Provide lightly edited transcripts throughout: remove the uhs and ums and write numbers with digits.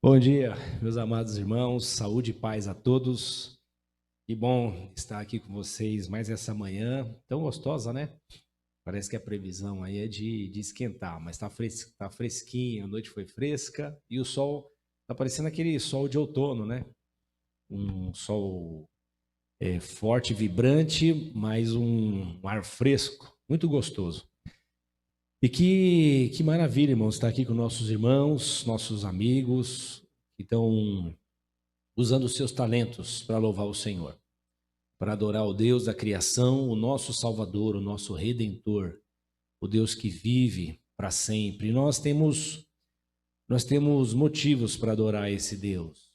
Bom dia, meus amados irmãos, saúde e paz a todos. Que bom estar aqui com vocês mais essa manhã, tão gostosa, né? Parece que a previsão aí é de esquentar, mas tá fresquinho, a noite foi fresca e o sol tá parecendo aquele sol de outono, né? Um sol forte, vibrante, mas um ar fresco, muito gostoso. E que maravilha, irmãos, estar aqui com nossos irmãos, nossos amigos que estão usando os seus talentos para louvar o Senhor, para adorar o Deus da criação, o nosso Salvador, o nosso Redentor, o Deus que vive para sempre. E nós temos motivos para adorar esse Deus.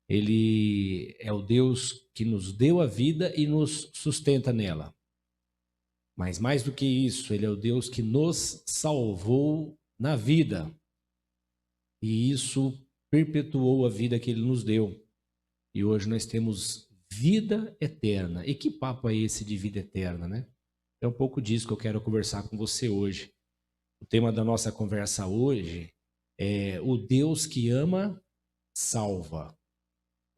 Ele é o Deus que nos deu a vida e nos sustenta nela. Mas mais do que isso, ele é o Deus que nos salvou na vida. E isso perpetuou a vida que ele nos deu. E hoje nós temos vida eterna. E que papo é esse de vida eterna, né? É um pouco disso que eu quero conversar com você hoje. O tema da nossa conversa hoje é o Deus que ama, salva.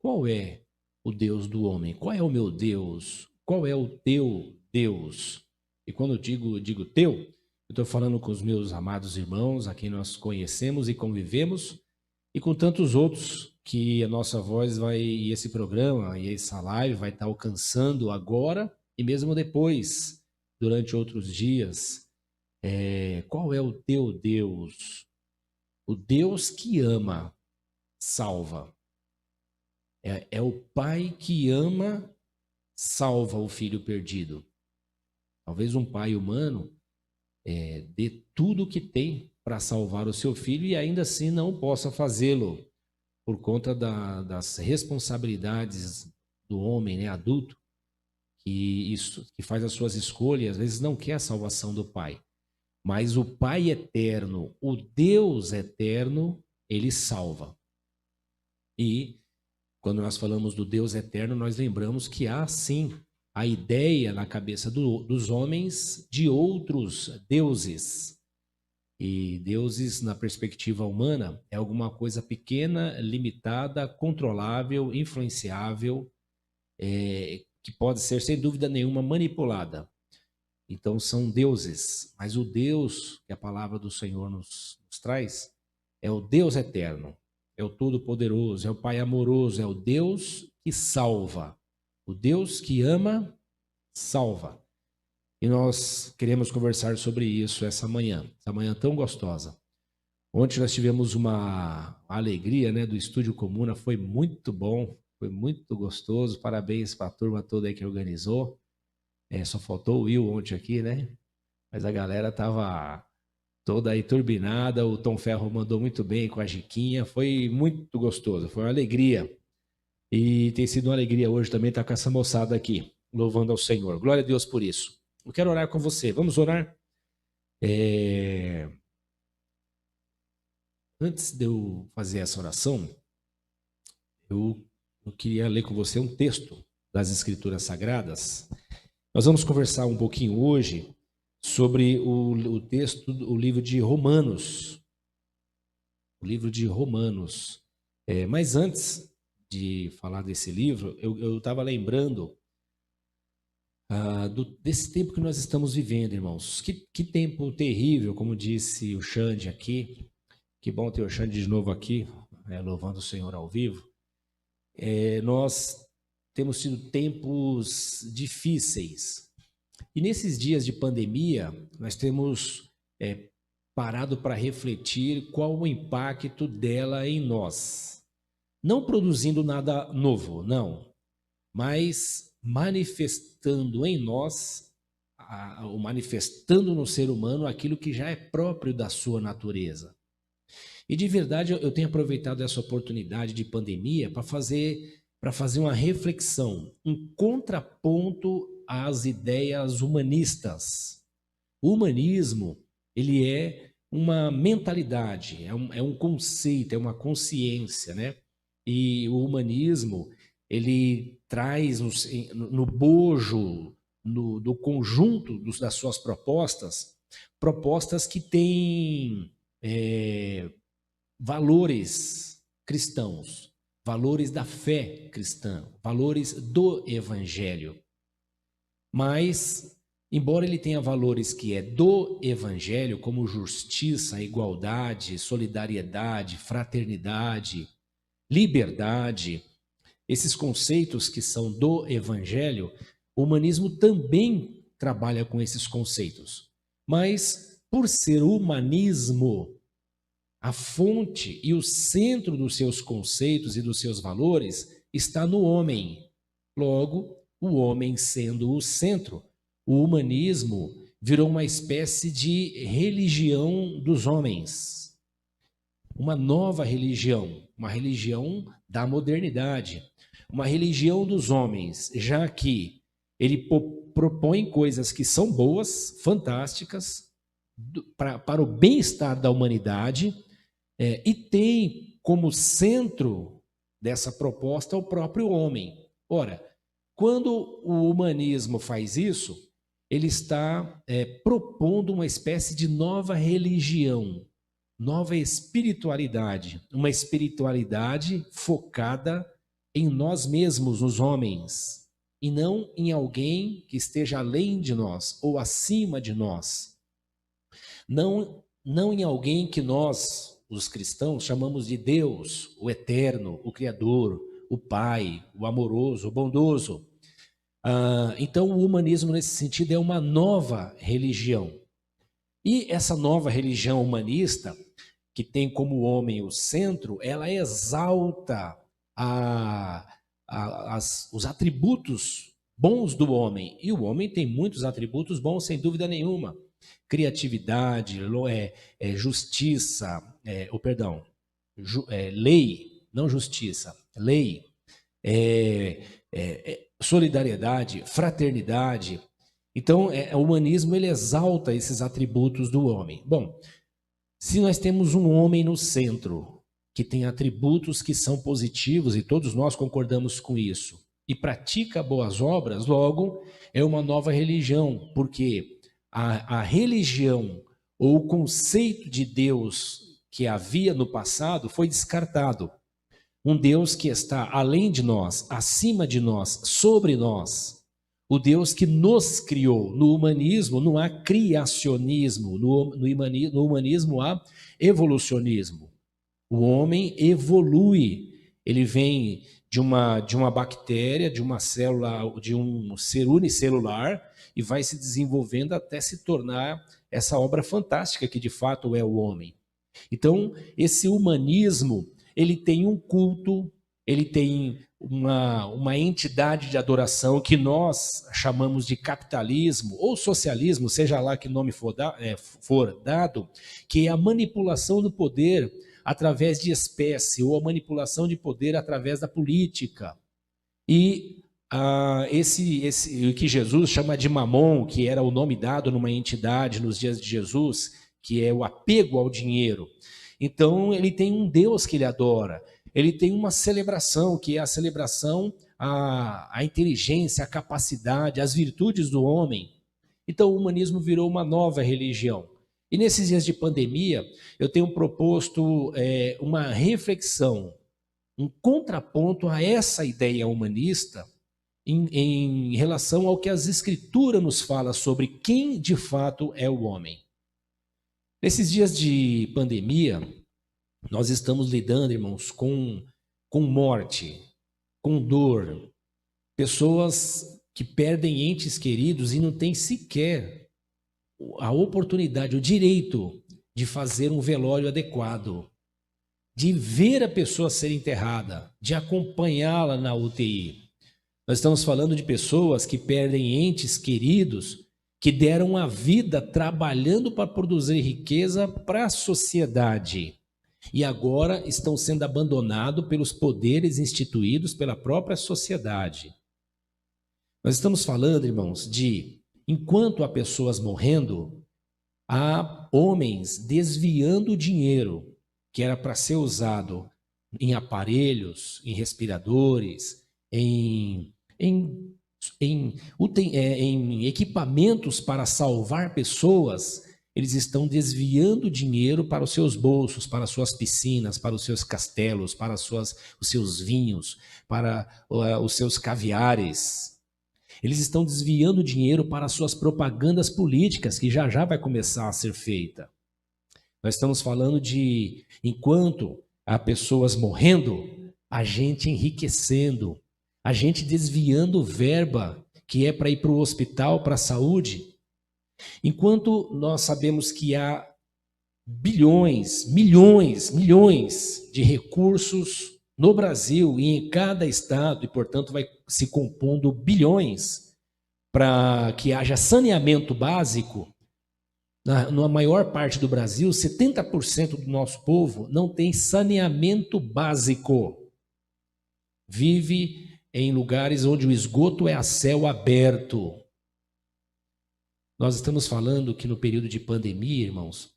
Qual é o Deus do homem? Qual é o meu Deus? Qual é o teu Deus? E quando eu digo teu, eu estou falando com os meus amados irmãos, a quem nós conhecemos e convivemos, e com tantos outros que a nossa voz vai, e esse programa, e essa live vai estar alcançando agora e mesmo depois, durante outros dias. Qual é o teu Deus? O Deus que ama, salva. É o Pai que ama, salva o filho perdido. Talvez um pai humano dê tudo o que tem para salvar o seu filho e ainda assim não possa fazê-lo por conta das responsabilidades do homem, né, adulto, que faz as suas escolhas e às vezes não quer a salvação do pai. Mas o Pai eterno, o Deus eterno, ele salva. E quando nós falamos do Deus eterno, nós lembramos que há sim a ideia na cabeça dos homens de outros deuses. E deuses, na perspectiva humana, é alguma coisa pequena, limitada, controlável, influenciável, que pode ser, sem dúvida nenhuma, manipulada. Então são deuses, mas o Deus que a palavra do Senhor nos traz é o Deus eterno, é o Todo-Poderoso, é o Pai amoroso, é o Deus que salva, o Deus que ama, salva. E nós queremos conversar sobre isso essa manhã tão gostosa. Ontem nós tivemos uma alegria, né, do Estúdio Comuna, foi muito bom, foi muito gostoso. Parabéns para a turma toda aí que organizou. Só faltou o Will ontem aqui, né? Mas a galera tava toda aí turbinada, o Tom Ferro mandou muito bem com a Jiquinha, foi muito gostoso, foi uma alegria. E tem sido uma alegria hoje também estar com essa moçada aqui, louvando ao Senhor. Glória a Deus por isso. Eu quero orar com você, vamos orar? Antes de eu fazer essa oração, eu queria ler com você um texto das Escrituras Sagradas. Nós vamos conversar um pouquinho hoje sobre o texto, o livro de Romanos. O livro de Romanos. Mas antes de falar desse livro, eu estava lembrando desse tempo que nós estamos vivendo, irmãos. Que tempo terrível, como disse o Xande aqui. Que bom ter o Xande de novo aqui, louvando o Senhor ao vivo. Nós temos tido tempos difíceis. E nesses dias de pandemia, nós temos parado para refletir qual o impacto dela em nós. Não produzindo nada novo, não, mas manifestando em nós, ou manifestando no ser humano aquilo que já é próprio da sua natureza. E de verdade eu tenho aproveitado essa oportunidade de pandemia para fazer uma reflexão, um contraponto às ideias humanistas. O humanismo, ele é uma mentalidade, é um conceito, é uma consciência, né? E o humanismo, ele traz no bojo, do conjunto das suas propostas que têm valores cristãos, valores da fé cristã, valores do evangelho. Mas, embora ele tenha valores que é do evangelho, como justiça, igualdade, solidariedade, fraternidade, liberdade, esses conceitos que são do evangelho, o humanismo também trabalha com esses conceitos. Mas, por ser humanismo, a fonte e o centro dos seus conceitos e dos seus valores está no homem. Logo, o homem sendo o centro, o humanismo virou uma espécie de religião dos homens. Uma nova religião, uma religião da modernidade, uma religião dos homens, já que ele propõe coisas que são boas, fantásticas, para o bem-estar da humanidade, e tem como centro dessa proposta o próprio homem. Ora, quando o humanismo faz isso, ele está propondo uma espécie de nova religião, nova espiritualidade, uma espiritualidade focada em nós mesmos, nos homens, e não em alguém que esteja além de nós ou acima de nós. Não em alguém que nós, os cristãos, chamamos de Deus, o eterno, o Criador, o Pai, o amoroso, o bondoso. Então, o humanismo, nesse sentido, é uma nova religião. E essa nova religião humanista, que tem como homem o centro, ela exalta os atributos bons do homem. E o homem tem muitos atributos bons, sem dúvida nenhuma. Criatividade, justiça, lei, não justiça, lei, solidariedade, fraternidade. Então, o humanismo ele exalta esses atributos do homem. Bom, se nós temos um homem no centro, que tem atributos que são positivos, e todos nós concordamos com isso, e pratica boas obras, logo é uma nova religião, porque a religião ou o conceito de Deus que havia no passado foi descartado. Um Deus que está além de nós, acima de nós, sobre nós. O Deus que nos criou. No humanismo não há criacionismo, no humanismo há evolucionismo. O homem evolui, ele vem de uma bactéria, de uma célula, de um ser unicelular e vai se desenvolvendo até se tornar essa obra fantástica que de fato é o homem. Então, esse humanismo, ele tem um culto, ele tem uma entidade de adoração que nós chamamos de capitalismo ou socialismo, seja lá que nome for dado, que é a manipulação do poder através de espécie ou a manipulação de poder através da política. E o que Jesus chama de mamon, que era o nome dado numa entidade nos dias de Jesus, que é o apego ao dinheiro. Então, ele tem um Deus que ele adora. Ele tem uma celebração, que é a celebração à inteligência, à capacidade, às virtudes do homem. Então, o humanismo virou uma nova religião. E nesses dias de pandemia, eu tenho proposto uma reflexão, um contraponto a essa ideia humanista em relação ao que as Escrituras nos falam sobre quem de fato é o homem. Nesses dias de pandemia, nós estamos lidando, irmãos, com morte, com dor, pessoas que perdem entes queridos e não têm sequer a oportunidade, o direito de fazer um velório adequado, de ver a pessoa ser enterrada, de acompanhá-la na UTI. Nós estamos falando de pessoas que perdem entes queridos, que deram a vida trabalhando para produzir riqueza para a sociedade e agora estão sendo abandonados pelos poderes instituídos pela própria sociedade. Nós estamos falando, irmãos, de enquanto há pessoas morrendo, há homens desviando o dinheiro que era para ser usado em aparelhos, em respiradores, em equipamentos para salvar pessoas. eles estão desviando dinheiro para os seus bolsos, para as suas piscinas, para os seus castelos, para os seus vinhos, para os seus caviares. Eles estão desviando dinheiro para as suas propagandas políticas, que já já vai começar a ser feita. Nós estamos falando de, enquanto há pessoas morrendo, a gente enriquecendo, a gente desviando verba que é para ir para o hospital, para a saúde. Enquanto nós sabemos que há bilhões, milhões de recursos no Brasil e em cada estado, e portanto vai se compondo bilhões para que haja saneamento básico, na maior parte do Brasil, 70% do nosso povo não tem saneamento básico. Vive em lugares onde o esgoto é a céu aberto. Nós estamos falando que no período de pandemia, irmãos,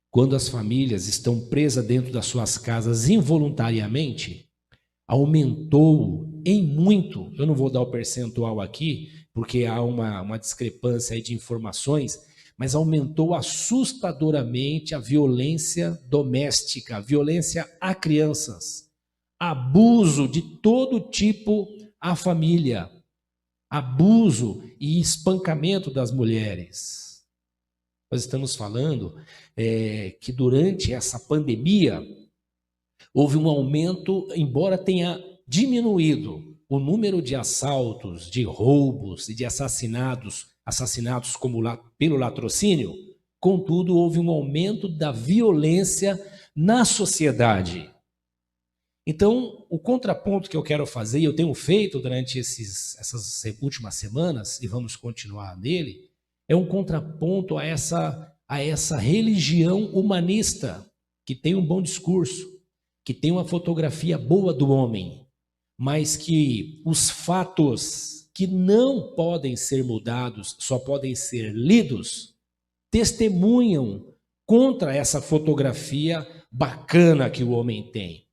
quando as famílias estão presas dentro das suas casas involuntariamente, aumentou em muito, eu não vou dar o percentual aqui, porque há uma discrepância aí de informações, mas aumentou assustadoramente a violência doméstica, a violência a crianças, abuso de todo tipo à família, abuso e espancamento das mulheres. Nós estamos falando que durante essa pandemia houve um aumento, embora tenha diminuído o número de assaltos, de roubos e de assassinatos como pelo latrocínio, contudo houve um aumento da violência na sociedade. Então, o contraponto que eu quero fazer, e eu tenho feito durante essas últimas semanas, e vamos continuar nele, é um contraponto a essa religião humanista, que tem um bom discurso, que tem uma fotografia boa do homem, mas que os fatos que não podem ser mudados, só podem ser lidos, testemunham contra essa fotografia bacana que o homem tem.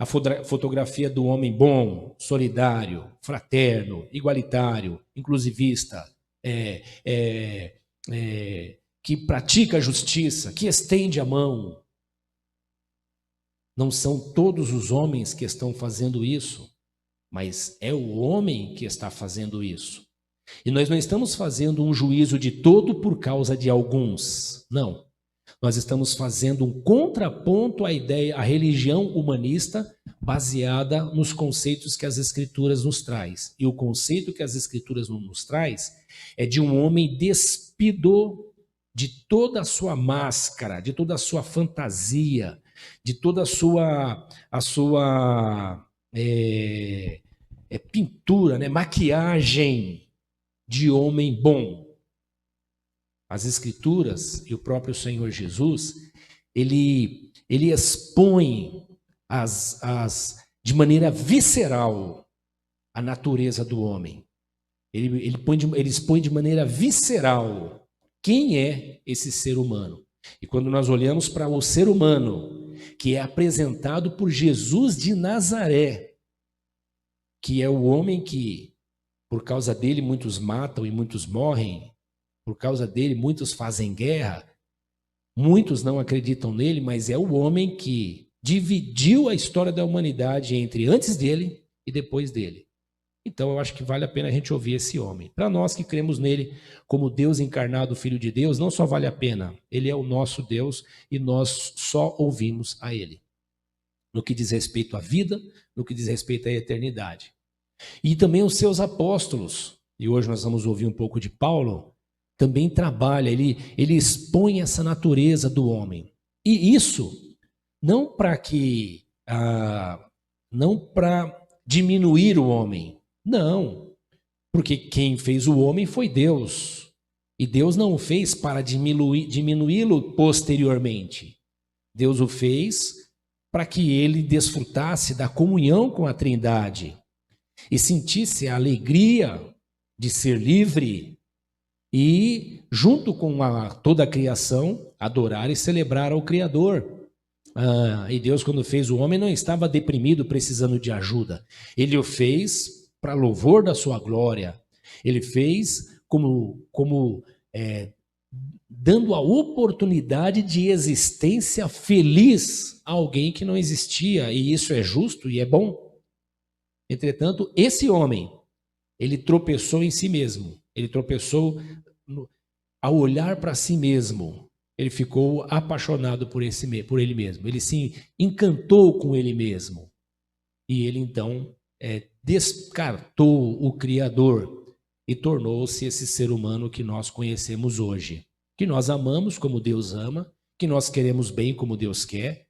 A fotografia do homem bom, solidário, fraterno, igualitário, inclusivista, que pratica a justiça, que estende a mão. Não são todos os homens que estão fazendo isso, mas é o homem que está fazendo isso. E nós não estamos fazendo um juízo de todo por causa de alguns, não. Nós estamos fazendo um contraponto à religião humanista baseada nos conceitos que as Escrituras nos traz. E o conceito que as Escrituras nos traz é de um homem despido de toda a sua máscara, de toda a sua fantasia, de toda a sua pintura, né? Maquiagem de homem bom. As Escrituras e o próprio Senhor Jesus, ele expõe de maneira visceral a natureza do homem. Ele expõe de maneira visceral quem é esse ser humano. E quando nós olhamos para o ser humano, que é apresentado por Jesus de Nazaré, que é o homem que, por causa dele, muitos matam e muitos morrem, por causa dele, muitos fazem guerra, muitos não acreditam nele, mas é o homem que dividiu a história da humanidade entre antes dele e depois dele. Então, eu acho que vale a pena a gente ouvir esse homem. Para nós que cremos nele como Deus encarnado, Filho de Deus, não só vale a pena, ele é o nosso Deus e nós só ouvimos a ele. No que diz respeito à vida, no que diz respeito à eternidade. E também os seus apóstolos, e hoje nós vamos ouvir um pouco de Paulo, também trabalha, ele expõe essa natureza do homem. E isso não para diminuir o homem, não, porque quem fez o homem foi Deus, e Deus não o fez para diminuí-lo posteriormente. Deus o fez para que ele desfrutasse da comunhão com a Trindade e sentisse a alegria de ser livre e, junto com toda a criação, adorar e celebrar ao Criador. E Deus, quando fez o homem, não estava deprimido, precisando de ajuda. Ele o fez para louvor da sua glória. Ele fez como dando a oportunidade de existência feliz a alguém que não existia, e isso é justo e é bom. Entretanto, esse homem, ele tropeçou em si mesmo, ele tropeçou ao olhar para si mesmo, ele ficou apaixonado por ele mesmo, ele se encantou com ele mesmo, e ele então descartou o Criador e tornou-se esse ser humano que nós conhecemos hoje, que nós amamos como Deus ama, que nós queremos bem como Deus quer,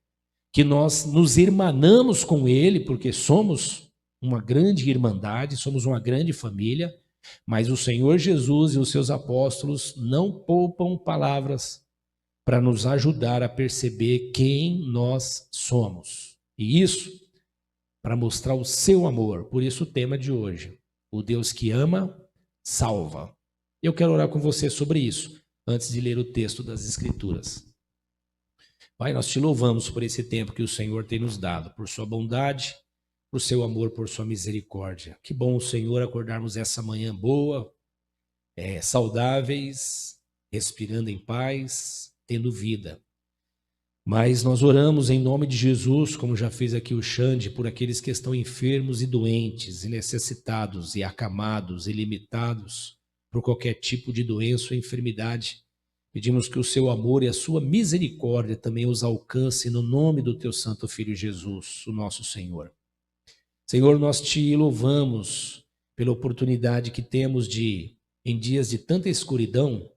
que nós nos irmanamos com Ele, porque somos uma grande irmandade, somos uma grande família, mas o Senhor Jesus e os seus apóstolos não poupam palavras para nos ajudar a perceber quem nós somos. E isso para mostrar o seu amor. Por isso o tema de hoje, o Deus que ama, salva. Eu quero orar com você sobre isso, antes de ler o texto das Escrituras. Pai, nós te louvamos por esse tempo que o Senhor tem nos dado, por sua bondade, por seu amor, por sua misericórdia. Que bom, Senhor, acordarmos essa manhã boa, saudáveis, respirando em paz, tendo vida. Mas nós oramos em nome de Jesus, como já fez aqui o Xande, por aqueles que estão enfermos e doentes, e necessitados, e acamados, e limitados por qualquer tipo de doença ou enfermidade. Pedimos que o seu amor e a sua misericórdia também os alcance no nome do teu santo Filho Jesus, o nosso Senhor. Senhor, nós te louvamos pela oportunidade que temos de, em dias de tanta escuridão,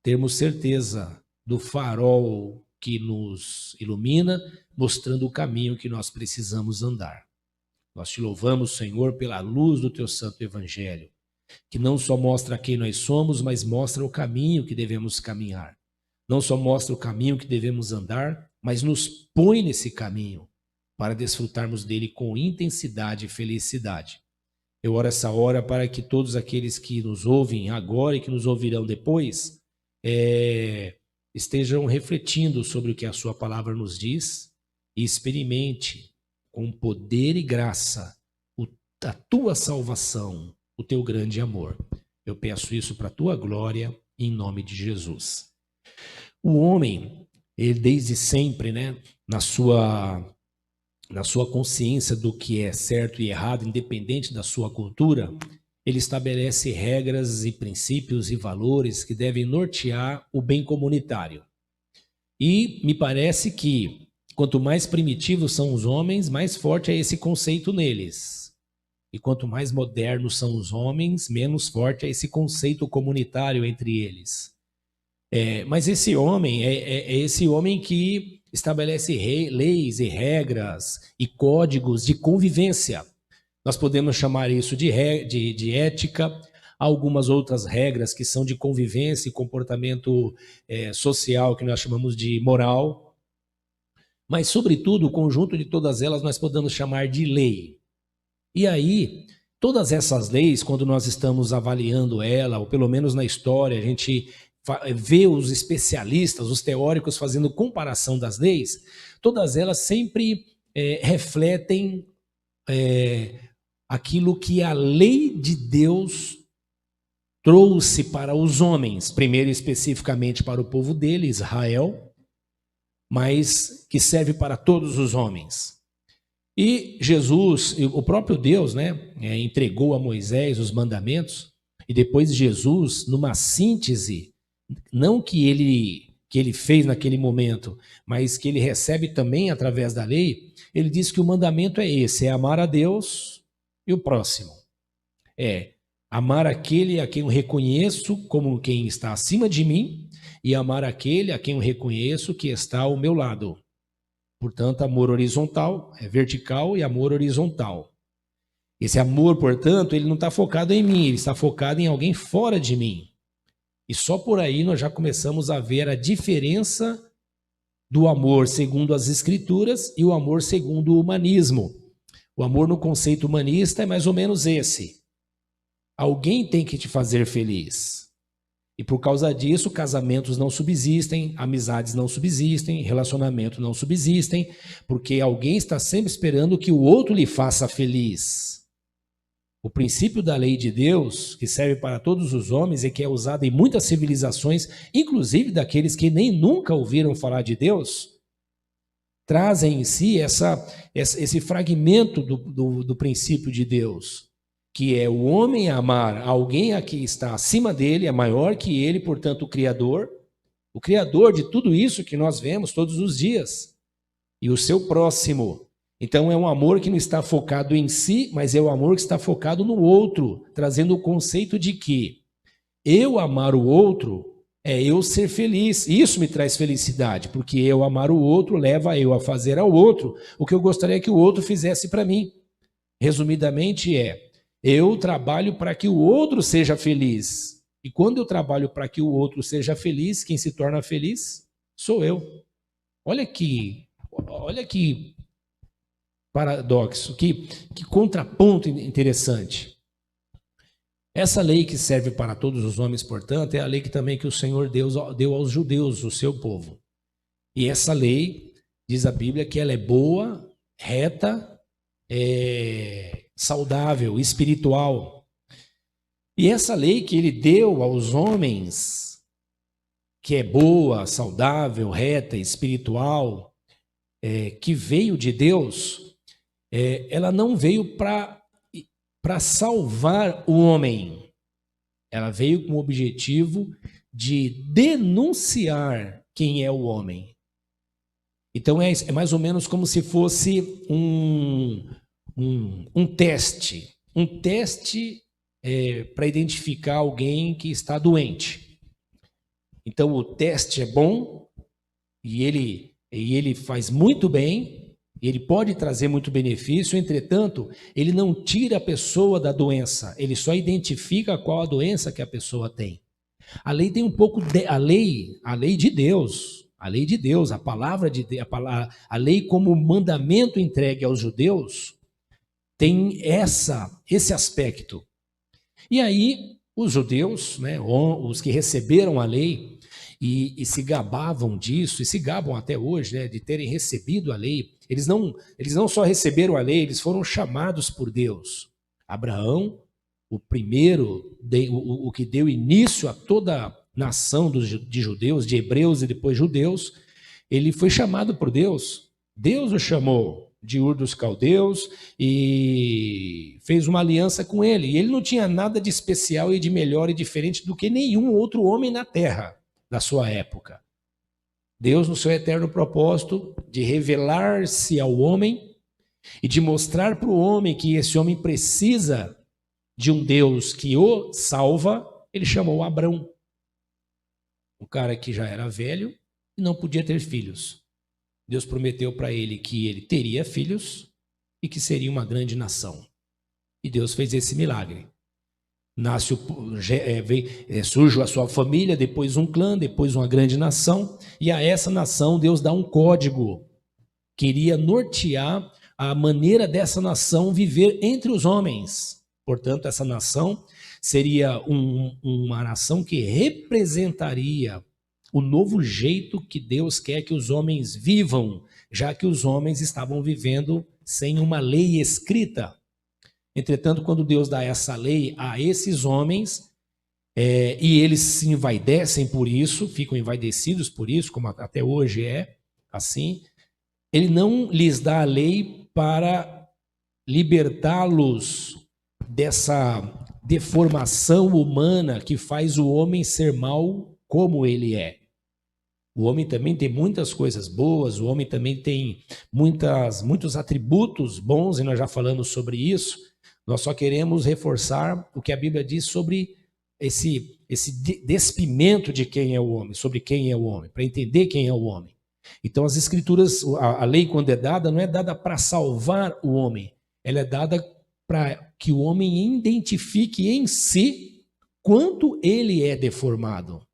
termos certeza do farol que nos ilumina, mostrando o caminho que nós precisamos andar. Nós te louvamos, Senhor, pela luz do teu santo evangelho, que não só mostra quem nós somos, mas mostra o caminho que devemos caminhar. Não só mostra o caminho que devemos andar, mas nos põe nesse caminho para desfrutarmos dele com intensidade e felicidade. Eu oro essa hora para que todos aqueles que nos ouvem agora e que nos ouvirão depois estejam refletindo sobre o que a sua palavra nos diz e experimente com poder e graça a tua salvação, o teu grande amor. Eu peço isso para a tua glória, em nome de Jesus. O homem, ele desde sempre, na sua consciência do que é certo e errado, independente da sua cultura, ele estabelece regras e princípios e valores que devem nortear o bem comunitário. E me parece que quanto mais primitivos são os homens, mais forte é esse conceito neles. E quanto mais modernos são os homens, menos forte é esse conceito comunitário entre eles. Mas esse homem é esse homem que estabelece leis e regras e códigos de convivência. Nós podemos chamar isso de ética, algumas outras regras que são de convivência e comportamento social, que nós chamamos de moral. Mas, sobretudo, o conjunto de todas elas nós podemos chamar de lei. E aí, todas essas leis, quando nós estamos avaliando ela, ou pelo menos na história, a gente vê os especialistas, os teóricos fazendo comparação das leis, todas elas sempre refletem aquilo que a lei de Deus trouxe para os homens, primeiro especificamente para o povo dele, Israel, mas que serve para todos os homens. E Jesus, o próprio Deus, entregou a Moisés os mandamentos, e depois Jesus, numa síntese, não que ele fez naquele momento, mas que ele recebe também através da lei, ele diz que o mandamento é esse, é amar a Deus e o próximo. Amar aquele a quem eu reconheço como quem está acima de mim e amar aquele a quem eu reconheço que está ao meu lado. Portanto, amor horizontal, vertical e amor horizontal. Esse amor, portanto, ele não está focado em mim, ele está focado em alguém fora de mim. E só por aí nós já começamos a ver a diferença do amor segundo as Escrituras e o amor segundo o humanismo. O amor no conceito humanista é mais ou menos esse. Alguém tem que te fazer feliz. E por causa disso, casamentos não subsistem, amizades não subsistem, relacionamentos não subsistem, porque alguém está sempre esperando que o outro lhe faça feliz. O princípio da lei de Deus, que serve para todos os homens e que é usado em muitas civilizações, inclusive daqueles que nem nunca ouviram falar de Deus, trazem em si esse fragmento do princípio de Deus, que é o homem amar alguém a que está acima dele, é maior que ele, portanto o Criador de tudo isso que nós vemos todos os dias, e o seu próximo. Então é um amor que não está focado em si, mas é o amor que está focado no outro, trazendo o conceito de que eu amar o outro é eu ser feliz. Isso me traz felicidade, porque eu amar o outro leva eu a fazer ao outro o que eu gostaria que o outro fizesse para mim. Resumidamente eu trabalho para que o outro seja feliz. E quando eu trabalho para que o outro seja feliz, quem se torna feliz sou eu. Olha que paradoxo, que contraponto interessante. Essa lei que serve para todos os homens, portanto, é a lei que também que o Senhor Deus deu aos judeus, o seu povo. E essa lei, diz a Bíblia, que ela é boa, reta, saudável, espiritual. E essa lei que ele deu aos homens, que é boa, saudável, reta, espiritual, que veio de Deus, ela não veio para salvar o homem. Ela veio com o objetivo de denunciar quem é o homem. Então é mais ou menos como se fosse um teste. Um teste para identificar alguém que está doente. Então o teste é bom e ele faz muito bem. Ele pode trazer muito benefício, entretanto, ele não tira a pessoa da doença, ele só identifica qual a doença que a pessoa tem. A lei tem um pouco a lei de Deus, a palavra de Deus, a lei como mandamento entregue aos judeus tem esse aspecto. E aí os judeus, né, os que receberam a lei e se gabavam disso, e se gabam até hoje, né, de terem recebido a lei. Eles não só receberam a lei, eles foram chamados por Deus. Abraão, o primeiro, o que deu início a toda a nação de judeus, de hebreus e depois judeus, ele foi chamado por Deus. Deus o chamou de Ur dos Caldeus e fez uma aliança com ele. E ele não tinha nada de especial e de melhor e diferente do que nenhum outro homem na terra da sua época. Deus, no seu eterno propósito de revelar-se ao homem e de mostrar para o homem que esse homem precisa de um Deus que o salva, ele chamou Abrão, um cara que já era velho e não podia ter filhos. Deus prometeu para ele que ele teria filhos e que seria uma grande nação. E Deus fez esse milagre. Surge a sua família, depois um clã, depois uma grande nação, e a essa nação Deus dá um código, queria nortear a maneira dessa nação viver entre os homens. Portanto, essa nação seria uma nação que representaria o novo jeito que Deus quer que os homens vivam, já que os homens estavam vivendo sem uma lei escrita. Entretanto, quando Deus dá essa lei a esses homens, e eles se envaidecem por isso, ficam envaidecidos por isso, como até hoje é assim, ele não lhes dá a lei para libertá-los dessa deformação humana que faz o homem ser mau como ele é. O homem também tem muitas coisas boas, o homem também tem muitos atributos bons, e nós já falamos sobre isso. Nós só queremos reforçar o que a Bíblia diz sobre esse despimento de quem é o homem, sobre quem é o homem, para entender quem é o homem. Então as escrituras, a lei quando é dada, não é dada para salvar o homem, ela é dada para que o homem identifique em si quanto ele é deformado.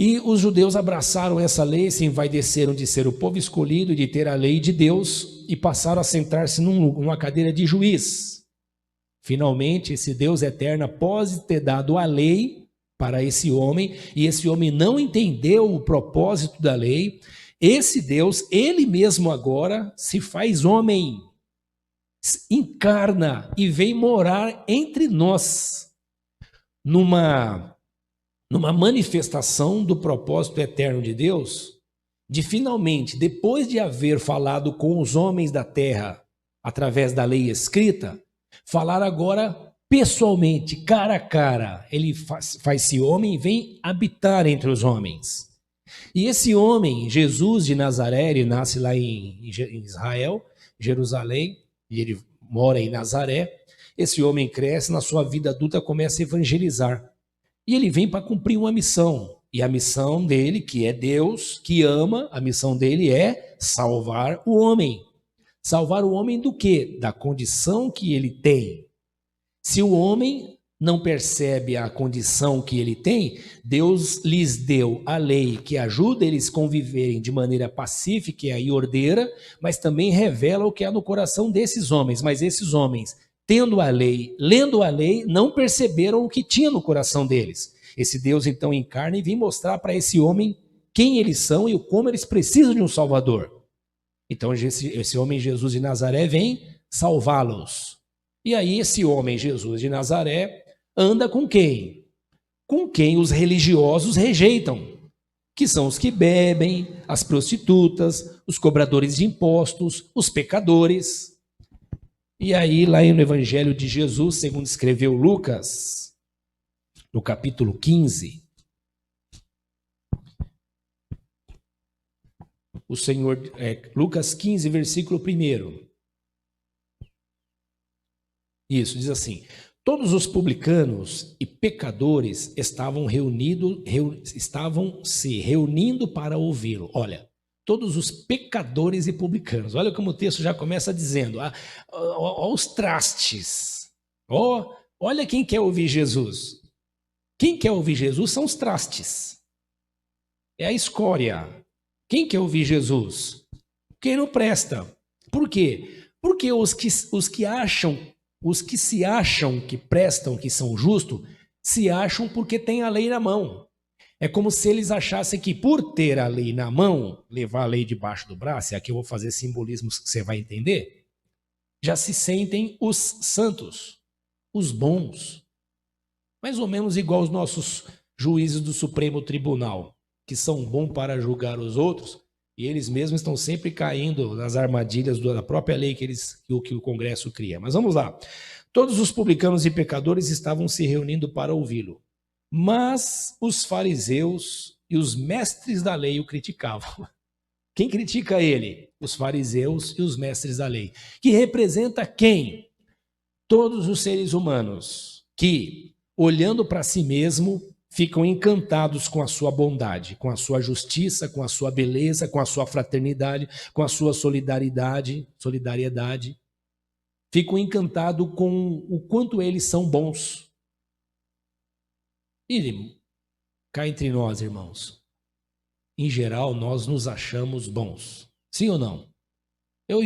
E os judeus abraçaram essa lei, se envaideceram de ser o povo escolhido e de ter a lei de Deus e passaram a sentar-se numa cadeira de juiz. Finalmente, esse Deus eterno, após ter dado a lei para esse homem, e esse homem não entendeu o propósito da lei, esse Deus, ele mesmo agora, se faz homem. encarna e vem morar entre nós numa manifestação do propósito eterno de Deus, de finalmente, depois de haver falado com os homens da terra através da lei escrita, falar agora pessoalmente, cara a cara. Ele faz-se homem e vem habitar entre os homens. E esse homem, Jesus de Nazaré, ele nasce lá em Israel, Jerusalém, e ele mora em Nazaré. Esse homem cresce, na sua vida adulta começa a evangelizar. E ele vem para cumprir uma missão. E a missão dele, que é Deus, que ama, a missão dele é salvar o homem. Salvar o homem do quê? Da condição que ele tem. Se o homem não percebe a condição que ele tem, Deus lhes deu a lei que ajuda eles a conviverem de maneira pacífica e ordeira, mas também revela o que há no coração desses homens. Mas esses homens, tendo a lei, lendo a lei, não perceberam o que tinha no coração deles. Esse Deus então encarna e vem mostrar para esse homem quem eles são e como eles precisam de um Salvador. Então esse homem Jesus de Nazaré vem salvá-los. E aí esse homem Jesus de Nazaré anda com quem? Com quem os religiosos rejeitam, que são os que bebem, as prostitutas, os cobradores de impostos, os pecadores. E aí, lá no Evangelho de Jesus, segundo escreveu Lucas, no capítulo 15, o Senhor, Lucas 15, versículo 1. Isso, diz assim: todos os publicanos e pecadores estavam se reunindo para ouvi-lo. Olha, todos os pecadores e publicanos. Olha como o texto já começa dizendo. Olha os trastes. Olha quem quer ouvir Jesus. Quem quer ouvir Jesus são os trastes. É a escória. Quem quer ouvir Jesus? Quem não presta. Por quê? Porque os que se acham que prestam, que são justos, se acham porque têm a lei na mão. É como se eles achassem que por ter a lei na mão, levar a lei debaixo do braço, e aqui eu vou fazer simbolismos que você vai entender, já se sentem os santos, os bons. Mais ou menos igual os nossos juízes do Supremo Tribunal, que são bons para julgar os outros, e eles mesmos estão sempre caindo nas armadilhas da própria lei que o Congresso cria. Mas vamos lá. Todos os publicanos e pecadores estavam se reunindo para ouvi-lo. Mas os fariseus e os mestres da lei o criticavam. Quem critica ele? Os fariseus e os mestres da lei. Que representa quem? Todos os seres humanos que, olhando para si mesmo, ficam encantados com a sua bondade, com a sua justiça, com a sua beleza, com a sua fraternidade, com a sua solidariedade. Ficam encantados com o quanto eles são bons. E cá entre nós, irmãos, em geral, nós nos achamos bons. Sim ou não? Eu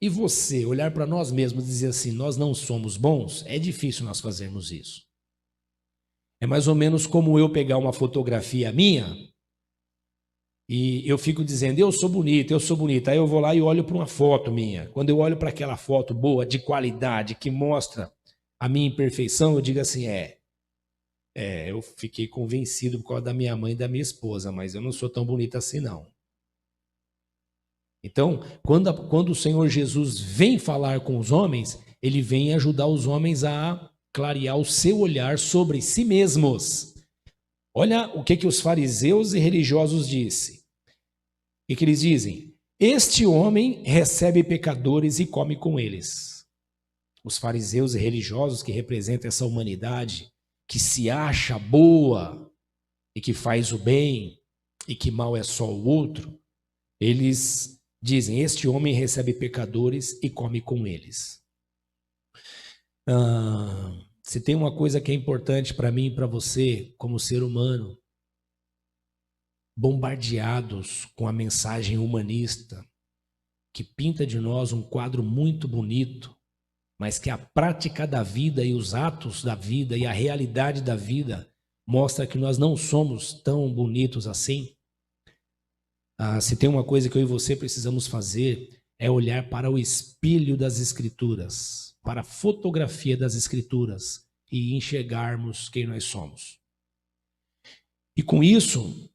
e você olhar para nós mesmos e dizer assim, nós não somos bons, é difícil nós fazermos isso. É mais ou menos como eu pegar uma fotografia minha e eu fico dizendo, eu sou bonito. Aí eu vou lá e olho para uma foto minha. Quando eu olho para aquela foto boa, de qualidade, que mostra a minha imperfeição, eu digo assim, eu fiquei convencido por causa da minha mãe e da minha esposa, mas eu não sou tão bonita assim não. Então, quando o Senhor Jesus vem falar com os homens, ele vem ajudar os homens a clarear o seu olhar sobre si mesmos. Olha o que os fariseus e religiosos dizem. O que eles dizem? Este homem recebe pecadores e come com eles. Os fariseus e religiosos que representam essa humanidade que se acha boa e que faz o bem e que mal é só o outro, eles dizem, este homem recebe pecadores e come com eles. Se tem uma coisa que é importante para mim e para você, como ser humano, bombardeados com a mensagem humanista, que pinta de nós um quadro muito bonito, mas que a prática da vida e os atos da vida e a realidade da vida mostra que nós não somos tão bonitos assim. Se tem uma coisa que eu e você precisamos fazer, é olhar para o espelho das Escrituras, para a fotografia das Escrituras e enxergarmos quem nós somos. E com isso,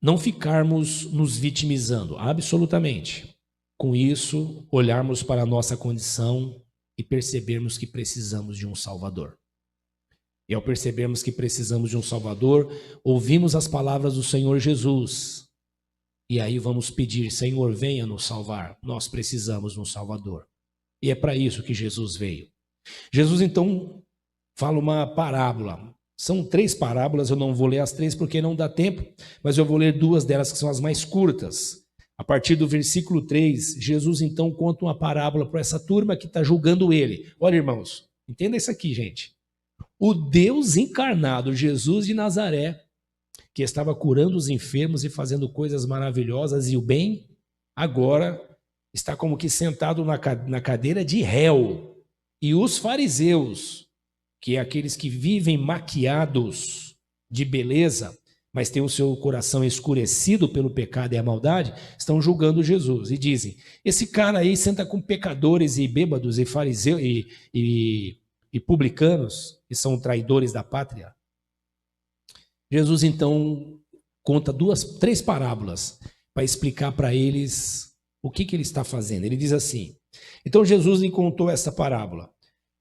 não ficarmos nos vitimizando, absolutamente. Com isso, olharmos para a nossa condição e percebermos que precisamos de um Salvador. E ao percebermos que precisamos de um Salvador, ouvimos as palavras do Senhor Jesus. E aí vamos pedir, Senhor, venha nos salvar. Nós precisamos de um Salvador. E é para isso que Jesus veio. Jesus, então, fala uma parábola. São 3 parábolas, eu não vou ler as 3 porque não dá tempo, mas eu vou ler 2 delas que são as mais curtas. A partir do versículo 3, Jesus então conta uma parábola para essa turma que está julgando ele. Olha, irmãos, entenda isso aqui, gente. O Deus encarnado, Jesus de Nazaré, que estava curando os enfermos e fazendo coisas maravilhosas e o bem, agora está como que sentado na cadeira de réu. E os fariseus, que é aqueles que vivem maquiados de beleza, mas têm o seu coração escurecido pelo pecado e a maldade, estão julgando Jesus e dizem, esse cara aí senta com pecadores e bêbados e fariseus e publicanos, que são traidores da pátria. Jesus então conta 3 parábolas para explicar para eles o que ele está fazendo. Ele diz assim, então Jesus lhe contou essa parábola.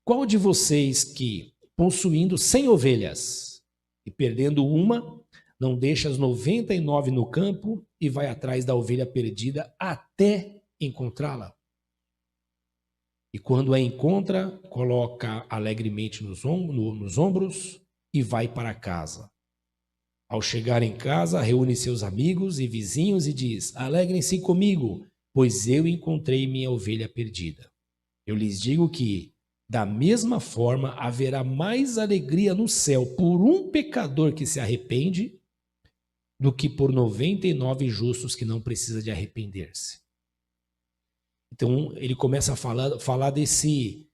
Qual de vocês que, possuindo 100 ovelhas e perdendo uma, não deixa as 99 no campo e vai atrás da ovelha perdida até encontrá-la? E quando a encontra, coloca alegremente nos ombros e vai para casa. Ao chegar em casa, reúne seus amigos e vizinhos e diz, alegrem-se comigo, pois eu encontrei minha ovelha perdida. Eu lhes digo que, da mesma forma, haverá mais alegria no céu por um pecador que se arrepende do que por 99 justos que não precisam de arrepender-se. Então, ele começa a falar desse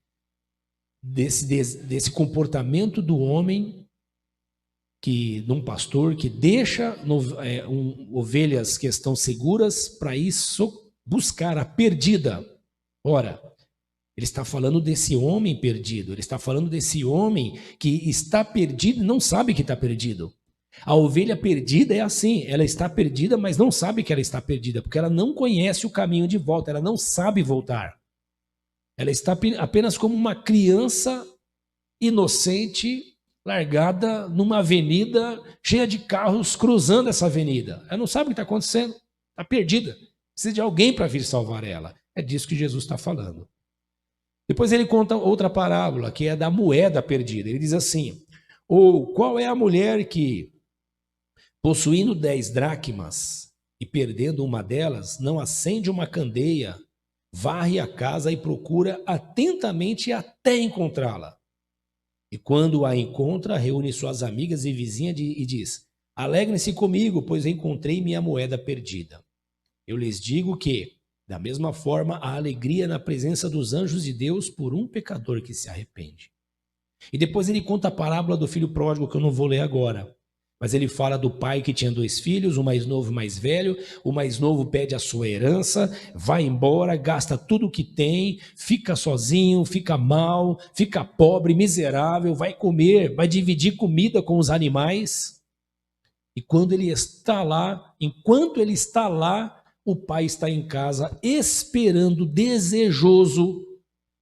comportamento do homem, de um pastor que deixa ovelhas que estão seguras para ir buscar a perdida. Ora, ele está falando desse homem perdido, ele está falando desse homem que está perdido e não sabe que está perdido. A ovelha perdida é assim, ela está perdida, mas não sabe que ela está perdida, porque ela não conhece o caminho de volta, ela não sabe voltar. Ela está apenas como uma criança inocente, largada numa avenida cheia de carros cruzando essa avenida. Ela não sabe o que está acontecendo, está perdida. Precisa de alguém para vir salvar ela. É disso que Jesus está falando. Depois ele conta outra parábola, que é da moeda perdida. Ele diz assim, qual é a mulher que, possuindo 10 dracmas e perdendo uma delas, não acende uma candeia, varre a casa e procura atentamente até encontrá-la? E quando a encontra, reúne suas amigas e vizinhas e diz, alegrem-se comigo, pois encontrei minha moeda perdida. Eu lhes digo que, da mesma forma, há alegria na presença dos anjos de Deus por um pecador que se arrepende. E depois ele conta a parábola do filho pródigo, que eu não vou ler agora. Mas ele fala do pai que tinha 2 filhos, o mais novo e o mais velho. O mais novo pede a sua herança, vai embora, gasta tudo o que tem, fica sozinho, fica mal, fica pobre, miserável, vai comer, vai dividir comida com os animais. E quando ele está lá, enquanto ele está lá, o pai está em casa esperando, desejoso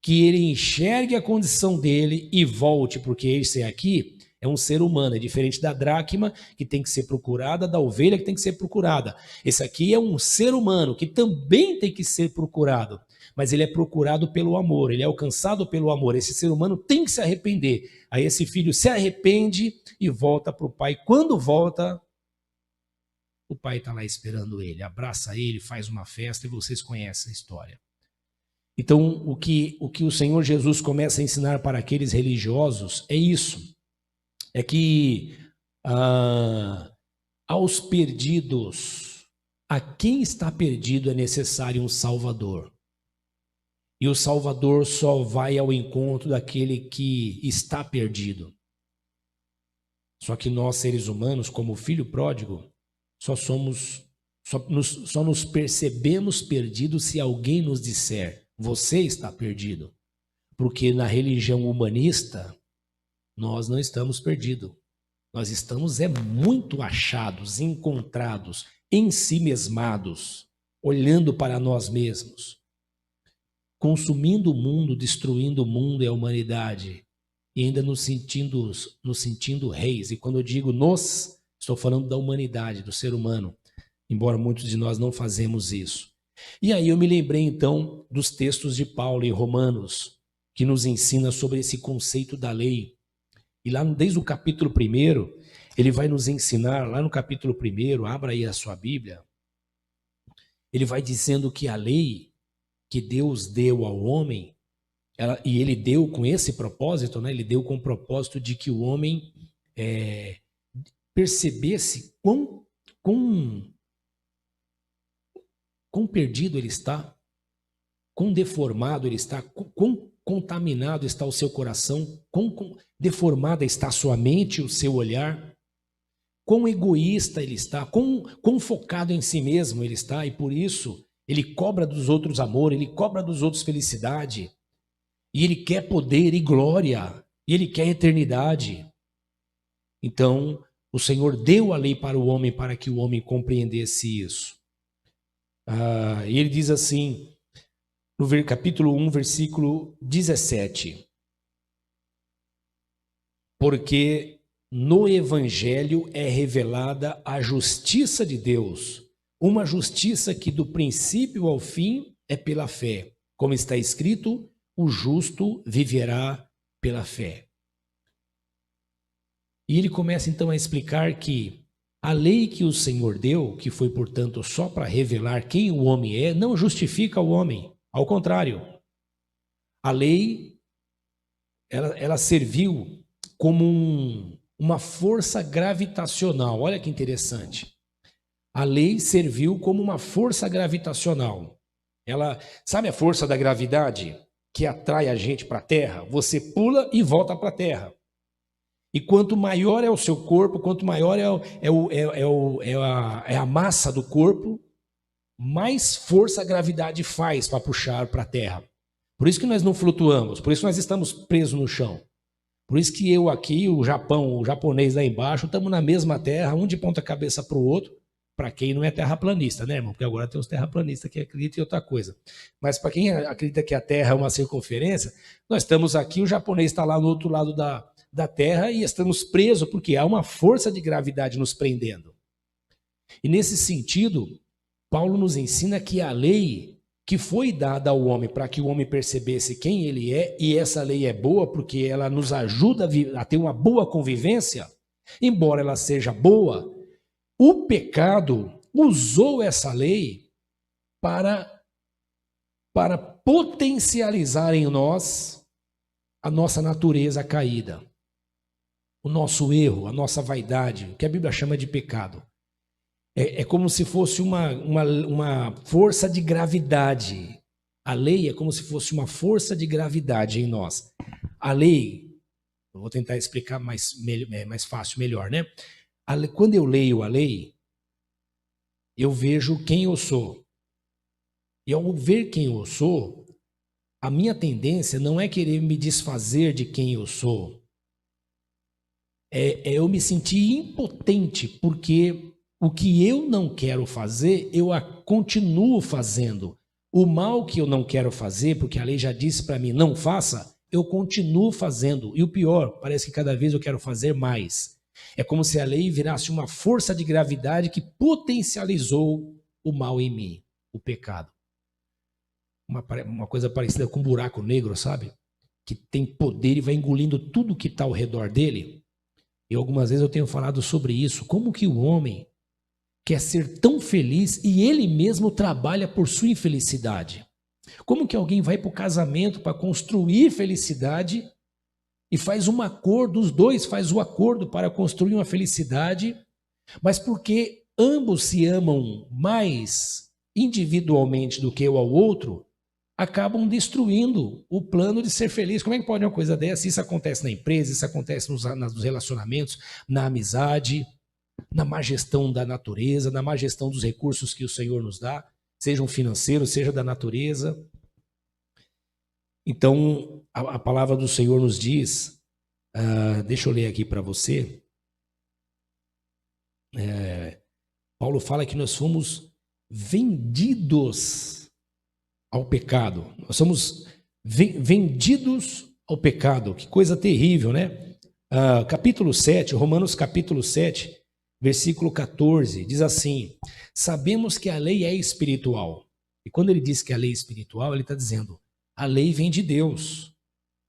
que ele enxergue a condição dele e volte, porque esse aqui é um ser humano, é diferente da dracma, que tem que ser procurada, da ovelha, que tem que ser procurada. Esse aqui é um ser humano, que também tem que ser procurado, mas ele é procurado pelo amor, ele é alcançado pelo amor. Esse ser humano tem que se arrepender. Aí esse filho se arrepende e volta para o pai. Quando volta, o pai está lá esperando ele, abraça ele, faz uma festa, e vocês conhecem a história. Então, o que o Senhor Jesus começa a ensinar para aqueles religiosos é isso. É que aos perdidos, a quem está perdido é necessário um Salvador. E o Salvador só vai ao encontro daquele que está perdido. Só que nós, seres humanos, como o filho pródigo, só somos Só nos percebemos perdidos se alguém nos disser: você está perdido. Porque na religião humanista, nós não estamos perdidos. Nós estamos muito achados, encontrados, em si mesmados, olhando para nós mesmos, consumindo o mundo, destruindo o mundo e a humanidade, e ainda nos sentindo reis. E quando eu digo nós, estou falando da humanidade, do ser humano, embora muitos de nós não fazemos isso. E aí eu me lembrei então dos textos de Paulo em Romanos, que nos ensina sobre esse conceito da lei. E lá desde o capítulo 1, ele vai nos ensinar, lá no capítulo 1, abra aí a sua Bíblia, ele vai dizendo que a lei que Deus deu ao homem, e ele deu com esse propósito, né? Ele deu com o propósito de que o homem percebesse quão perdido ele está, quão deformado ele está, quão contaminado está o seu coração, quão deformada está a sua mente, o seu olhar, quão egoísta ele está, quão focado em si mesmo ele está, e por isso ele cobra dos outros amor, ele cobra dos outros felicidade, e ele quer poder e glória, e ele quer eternidade. Então, o Senhor deu a lei para o homem para que o homem compreendesse isso. E ele diz assim, no capítulo 1, versículo 17. Porque no Evangelho é revelada a justiça de Deus, uma justiça que do princípio ao fim é pela fé. Como está escrito, o justo viverá pela fé. E ele começa então a explicar que a lei que o Senhor deu, que foi, portanto, só para revelar quem o homem é, não justifica o homem. Ao contrário, a lei, ela serviu como uma força gravitacional. Olha que interessante. A lei serviu como uma força gravitacional. Sabe a força da gravidade que atrai a gente para a Terra? Você pula e volta para a Terra. E quanto maior é o seu corpo, quanto maior é a massa do corpo, mais força a gravidade faz para puxar para a Terra. Por isso que nós não flutuamos, por isso nós estamos presos no chão. Por isso que eu aqui, o japonês lá embaixo, estamos na mesma terra, um de ponta cabeça para o outro, para quem não é terraplanista, né, irmão? Porque agora tem os terraplanistas que acreditam em outra coisa. Mas para quem acredita que a Terra é uma circunferência, nós estamos aqui, o japonês está lá no outro lado da Terra e estamos presos, porque há uma força de gravidade nos prendendo. E nesse sentido, Paulo nos ensina que a lei que foi dada ao homem para que o homem percebesse quem ele é, e essa lei é boa porque ela nos ajuda a ter uma boa convivência, embora ela seja boa, o pecado usou essa lei para potencializar em nós a nossa natureza caída, o nosso erro, a nossa vaidade, o que a Bíblia chama de pecado. É como se fosse uma força de gravidade. A lei é como se fosse uma força de gravidade em nós. A lei, eu vou tentar explicar mais fácil, melhor, né? Quando eu leio a lei, eu vejo quem eu sou. E ao ver quem eu sou, a minha tendência não é querer me desfazer de quem eu sou. É eu me sentir impotente, porque o que eu não quero fazer, eu continuo fazendo. O mal que eu não quero fazer, porque a lei já disse para mim, não faça, eu continuo fazendo. E o pior, parece que cada vez eu quero fazer mais. É como se a lei virasse uma força de gravidade que potencializou o mal em mim, o pecado. Uma coisa parecida com um buraco negro, sabe? Que tem poder e vai engolindo tudo que está ao redor dele. E algumas vezes eu tenho falado sobre isso. Como que o homem quer ser tão feliz e ele mesmo trabalha por sua infelicidade? Como que alguém vai para o casamento para construir felicidade e faz um acordo, os dois fazem o acordo para construir uma felicidade, mas porque ambos se amam mais individualmente do que o ao outro, acabam destruindo o plano de ser feliz. Como é que pode uma coisa dessa? Isso acontece na empresa, isso acontece nos relacionamentos, na amizade. na má gestão da natureza, na má gestão dos recursos que o Senhor nos dá, sejam financeiros, seja da natureza. Então, a palavra do Senhor nos diz, deixa eu ler aqui para você, Paulo fala que nós fomos vendidos ao pecado. Nós somos vendidos ao pecado. Que coisa terrível, né? Capítulo 7, Romanos capítulo 7, versículo 14, diz assim: sabemos que a lei é espiritual. E quando ele diz que a lei é espiritual, ele está dizendo, a lei vem de Deus.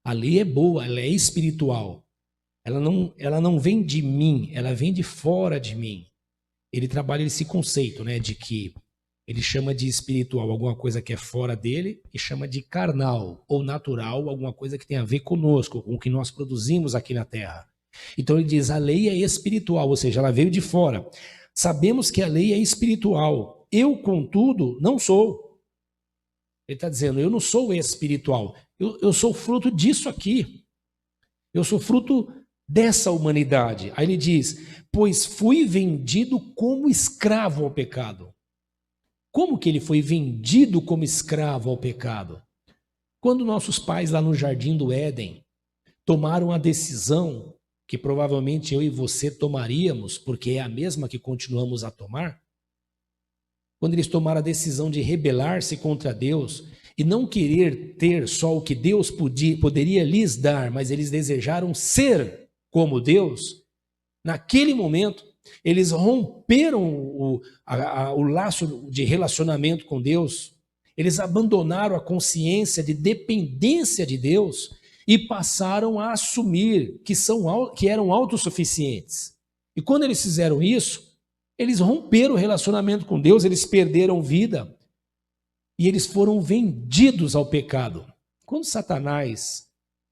A lei é boa, ela é espiritual. Ela não vem de mim, ela vem de fora de mim. Ele trabalha esse conceito, né, de que ele chama de espiritual alguma coisa que é fora dele e chama de carnal ou natural alguma coisa que tem a ver conosco, com o que nós produzimos aqui na terra. Então ele diz, a lei é espiritual, ou seja, ela veio de fora. Sabemos que a lei é espiritual. Eu, contudo, não sou. Ele está dizendo, eu não sou espiritual. Eu sou fruto disso aqui. Eu sou fruto dessa humanidade. Aí ele diz, pois fui vendido como escravo ao pecado. Como que ele foi vendido como escravo ao pecado? Quando nossos pais lá no Jardim do Éden tomaram a decisão que provavelmente eu e você tomaríamos, porque é a mesma que continuamos a tomar, quando eles tomaram a decisão de rebelar-se contra Deus e não querer ter só o que Deus poderia lhes dar, mas eles desejaram ser como Deus, naquele momento, eles romperam o laço de relacionamento com Deus, eles abandonaram a consciência de dependência de Deus e passaram a assumir que eram autossuficientes. E quando eles fizeram isso, eles romperam o relacionamento com Deus, eles perderam vida e eles foram vendidos ao pecado. Quando Satanás,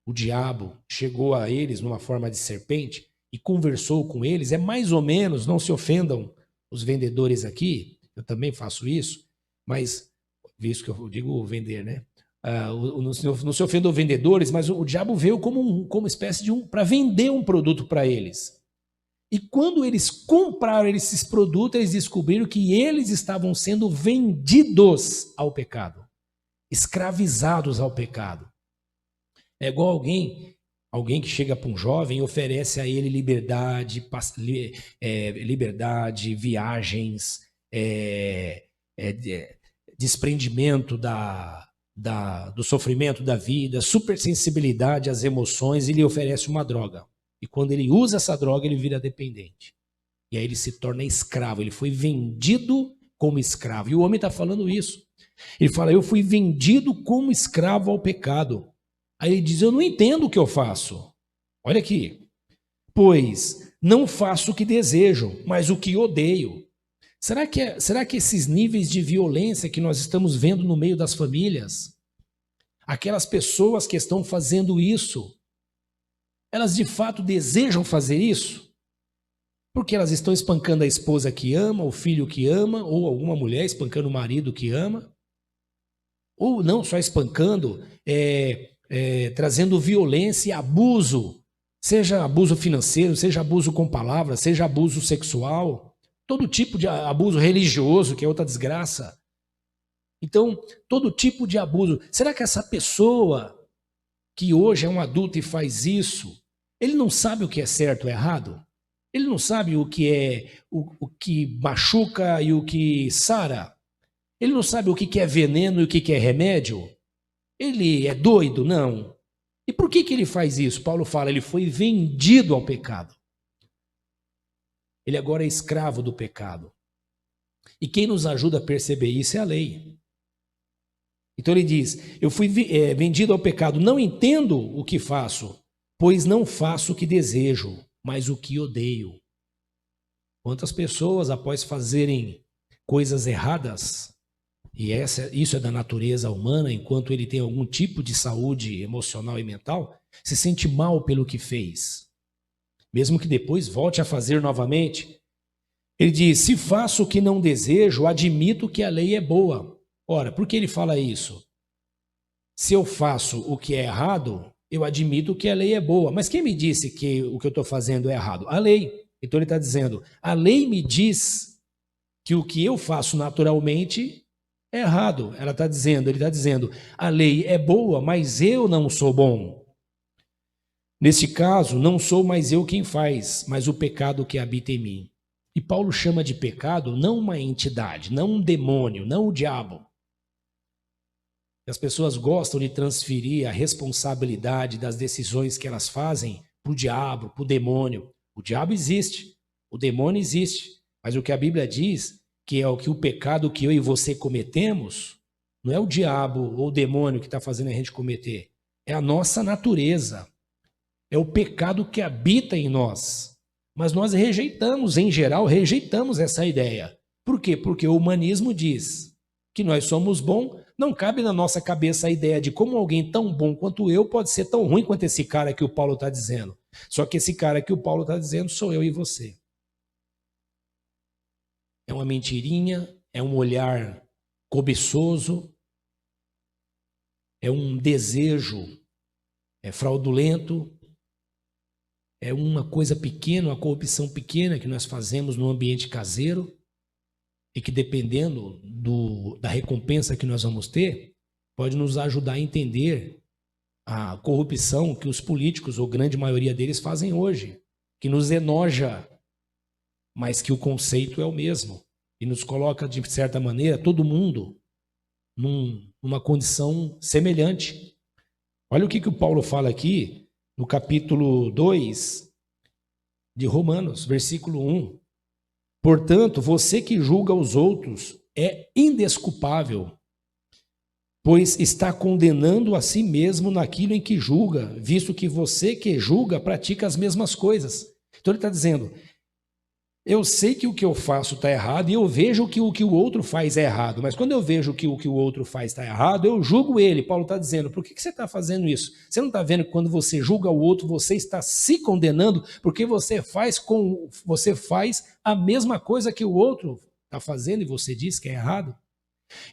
o diabo, chegou a eles numa forma de serpente e conversou com eles, é mais ou menos, não se ofendam os vendedores aqui, eu também faço isso, mas, visto que eu digo vender, né? Não se ofendam vendedores, mas o diabo veio como espécie de para vender um produto para eles. E quando eles compraram esses produtos, eles descobriram que eles estavam sendo vendidos ao pecado, escravizados ao pecado. É igual alguém que chega para um jovem e oferece a ele liberdade, viagens, desprendimento do sofrimento da vida, supersensibilidade às emoções, e lhe oferece uma droga. E quando ele usa essa droga, ele vira dependente. E aí ele se torna escravo, ele foi vendido como escravo. E o homem está falando isso. Ele fala, eu fui vendido como escravo ao pecado. Aí ele diz, eu não entendo o que eu faço. Olha aqui. Pois não faço o que desejo, mas o que odeio. Será que esses níveis de violência que nós estamos vendo no meio das famílias, aquelas pessoas que estão fazendo isso, elas de fato desejam fazer isso? Porque elas estão espancando a esposa que ama, o filho que ama, ou alguma mulher espancando o marido que ama, ou não só espancando, trazendo violência e abuso, seja abuso financeiro, seja abuso com palavras, seja abuso sexual, todo tipo de abuso religioso, que é outra desgraça. Então, todo tipo de abuso. Será que essa pessoa que hoje é um adulto e faz isso, ele não sabe o que é certo ou errado? Ele não sabe o que é o que machuca e o que sara? Ele não sabe o que é veneno e o que é remédio? Ele é doido? Não. E por que ele faz isso? Paulo fala, ele foi vendido ao pecado. Ele agora é escravo do pecado. E quem nos ajuda a perceber isso é a lei. Então ele diz, eu fui vendido ao pecado, não entendo o que faço, pois não faço o que desejo, mas o que odeio. Quantas pessoas, após fazerem coisas erradas, e isso é da natureza humana, enquanto ele tem algum tipo de saúde emocional e mental, se sente mal pelo que fez, mesmo que depois volte a fazer novamente. Ele diz, se faço o que não desejo, admito que a lei é boa. Ora, por que ele fala isso? Se eu faço o que é errado, eu admito que a lei é boa. Mas quem me disse que o que eu estou fazendo é errado? A lei. Então ele está dizendo, a lei me diz que o que eu faço naturalmente é errado. Ele está dizendo, a lei é boa, mas eu não sou bom. Nesse caso, não sou mais eu quem faz, mas o pecado que habita em mim. E Paulo chama de pecado não uma entidade, não um demônio, não o diabo. As pessoas gostam de transferir a responsabilidade das decisões que elas fazem para o diabo, para o demônio. O diabo existe, o demônio existe, mas o que a Bíblia diz, que é o pecado que eu e você cometemos, não é o diabo ou o demônio que está fazendo a gente cometer, é a nossa natureza, é o pecado que habita em nós. Mas nós rejeitamos, em geral, rejeitamos essa ideia. Por quê? Porque o humanismo diz que nós somos bons. Não cabe na nossa cabeça a ideia de como alguém tão bom quanto eu pode ser tão ruim quanto esse cara que o Paulo está dizendo. Só que esse cara que o Paulo está dizendo sou eu e você. É uma mentirinha, é um olhar cobiçoso, é um desejo fraudulento, é uma coisa pequena, uma corrupção pequena que nós fazemos no ambiente caseiro e que, dependendo da recompensa que nós vamos ter, pode nos ajudar a entender a corrupção que os políticos, ou grande maioria deles, fazem hoje, que nos enoja, mas que o conceito é o mesmo e nos coloca, de certa maneira, todo mundo numa condição semelhante. Olha o que o Paulo fala aqui no capítulo 2 de Romanos, versículo 1. Portanto, você que julga os outros é indesculpável, pois está condenando a si mesmo naquilo em que julga, visto que você que julga pratica as mesmas coisas. Então ele está dizendo, eu sei que o que eu faço está errado e eu vejo que o outro faz é errado, mas quando eu vejo que o que o outro faz está errado, eu julgo ele. Paulo está dizendo, por que você está fazendo isso? Você não está vendo que quando você julga o outro, você está se condenando porque você faz a mesma coisa que o outro está fazendo e você diz que é errado?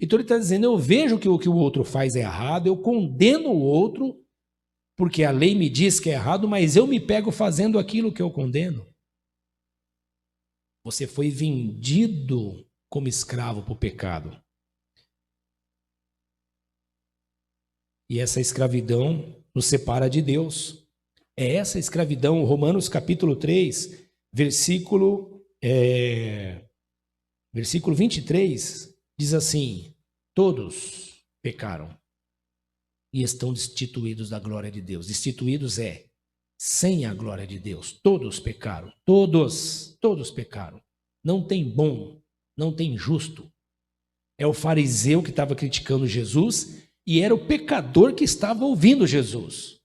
Então ele está dizendo, eu vejo que o outro faz é errado, eu condeno o outro porque a lei me diz que é errado, mas eu me pego fazendo aquilo que eu condeno. Você foi vendido como escravo para o pecado. E essa escravidão nos separa de Deus. É essa escravidão, Romanos capítulo 3, versículo 23, diz assim, todos pecaram e estão destituídos da glória de Deus. Destituídos sem a glória de Deus. Todos pecaram. Todos pecaram. Não tem bom, não tem justo. É o fariseu que estava criticando Jesus e era o pecador que estava ouvindo Jesus.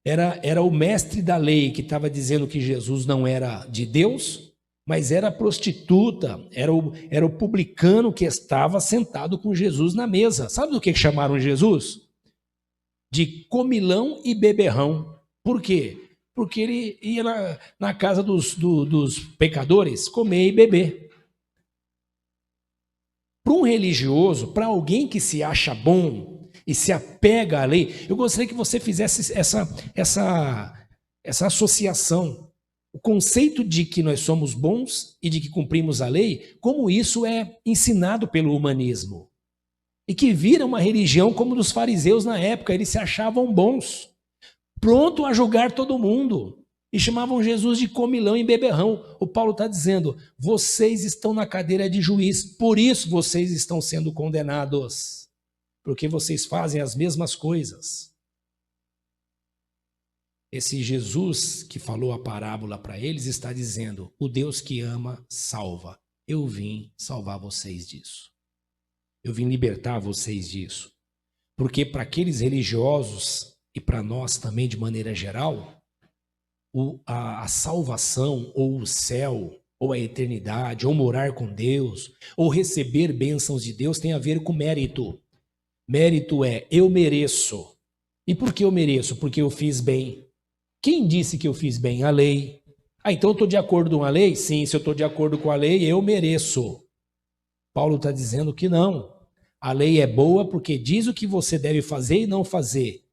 Era o mestre da lei que estava dizendo que Jesus não era de Deus, mas era a prostituta, era o publicano que estava sentado com Jesus na mesa. Sabe do que chamaram Jesus? De comilão e beberrão. Por quê? Porque ele ia na casa dos pecadores comer e beber. Para um religioso, para alguém que se acha bom e se apega à lei, eu gostaria que você fizesse essa associação. O conceito de que nós somos bons e de que cumprimos a lei, como isso é ensinado pelo humanismo. E que vira uma religião como dos fariseus na época, eles se achavam bons. Pronto a julgar todo mundo, e chamavam Jesus de comilão e beberrão. O Paulo está dizendo, vocês estão na cadeira de juiz, por isso vocês estão sendo condenados, porque vocês fazem as mesmas coisas. Esse Jesus que falou a parábola para eles está dizendo, o Deus que ama, salva. Eu vim salvar vocês disso. Eu vim libertar vocês disso. Porque para aqueles religiosos e para nós também de maneira geral, a salvação, ou o céu, ou a eternidade, ou morar com Deus, ou receber bênçãos de Deus tem a ver com mérito. Mérito é, eu mereço. E por que eu mereço? Porque eu fiz bem. Quem disse que eu fiz bem? A lei. Então eu estou de acordo com a lei? Sim, se eu estou de acordo com a lei, eu mereço. Paulo está dizendo que não. A lei é boa porque diz o que você deve fazer e não fazer.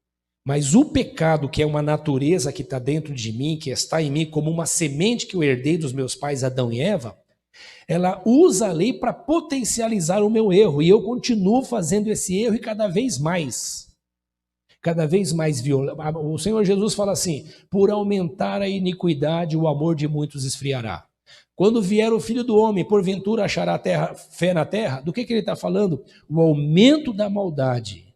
Mas o pecado, que é uma natureza que está dentro de mim, que está em mim como uma semente que eu herdei dos meus pais Adão e Eva, ela usa a lei para potencializar o meu erro. E eu continuo fazendo esse erro e cada vez mais violento. O Senhor Jesus fala assim: por aumentar a iniquidade, o amor de muitos esfriará. Quando vier o Filho do Homem, porventura achará fé na terra? Do que ele está falando? O aumento da maldade,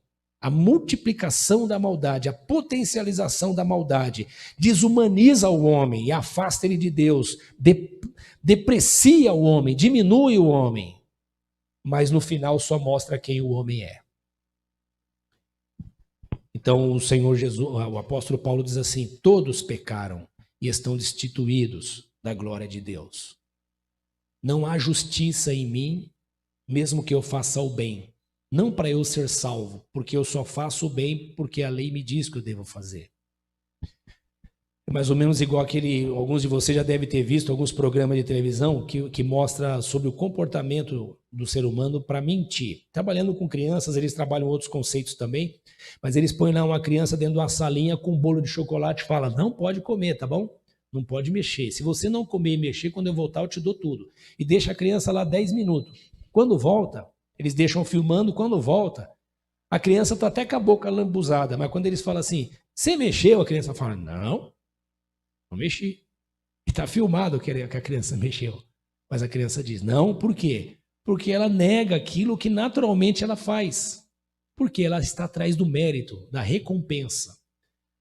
a multiplicação da maldade, a potencialização da maldade, desumaniza o homem e afasta ele de Deus, deprecia o homem, diminui o homem, mas no final só mostra quem o homem é. Então o Senhor Jesus, o apóstolo Paulo diz assim: todos pecaram e estão destituídos da glória de Deus. Não há justiça em mim, mesmo que eu faça o bem. Não para eu ser salvo, porque eu só faço o bem porque a lei me diz que eu devo fazer. É mais ou menos igual alguns de vocês já devem ter visto alguns programas de televisão que mostra sobre o comportamento do ser humano para mentir. Trabalhando com crianças, eles trabalham outros conceitos também, mas eles põem lá uma criança dentro de uma salinha com um bolo de chocolate e falam: não pode comer, tá bom? Não pode mexer. Se você não comer e mexer, quando eu voltar eu te dou tudo. E deixa a criança lá 10 minutos. Quando volta, eles deixam filmando, quando volta, a criança está até com a boca lambuzada, mas quando eles falam assim: você mexeu? A criança fala: não mexi. E está filmado que a criança mexeu. Mas a criança diz: não, por quê? Porque ela nega aquilo que naturalmente ela faz. Porque ela está atrás do mérito, da recompensa.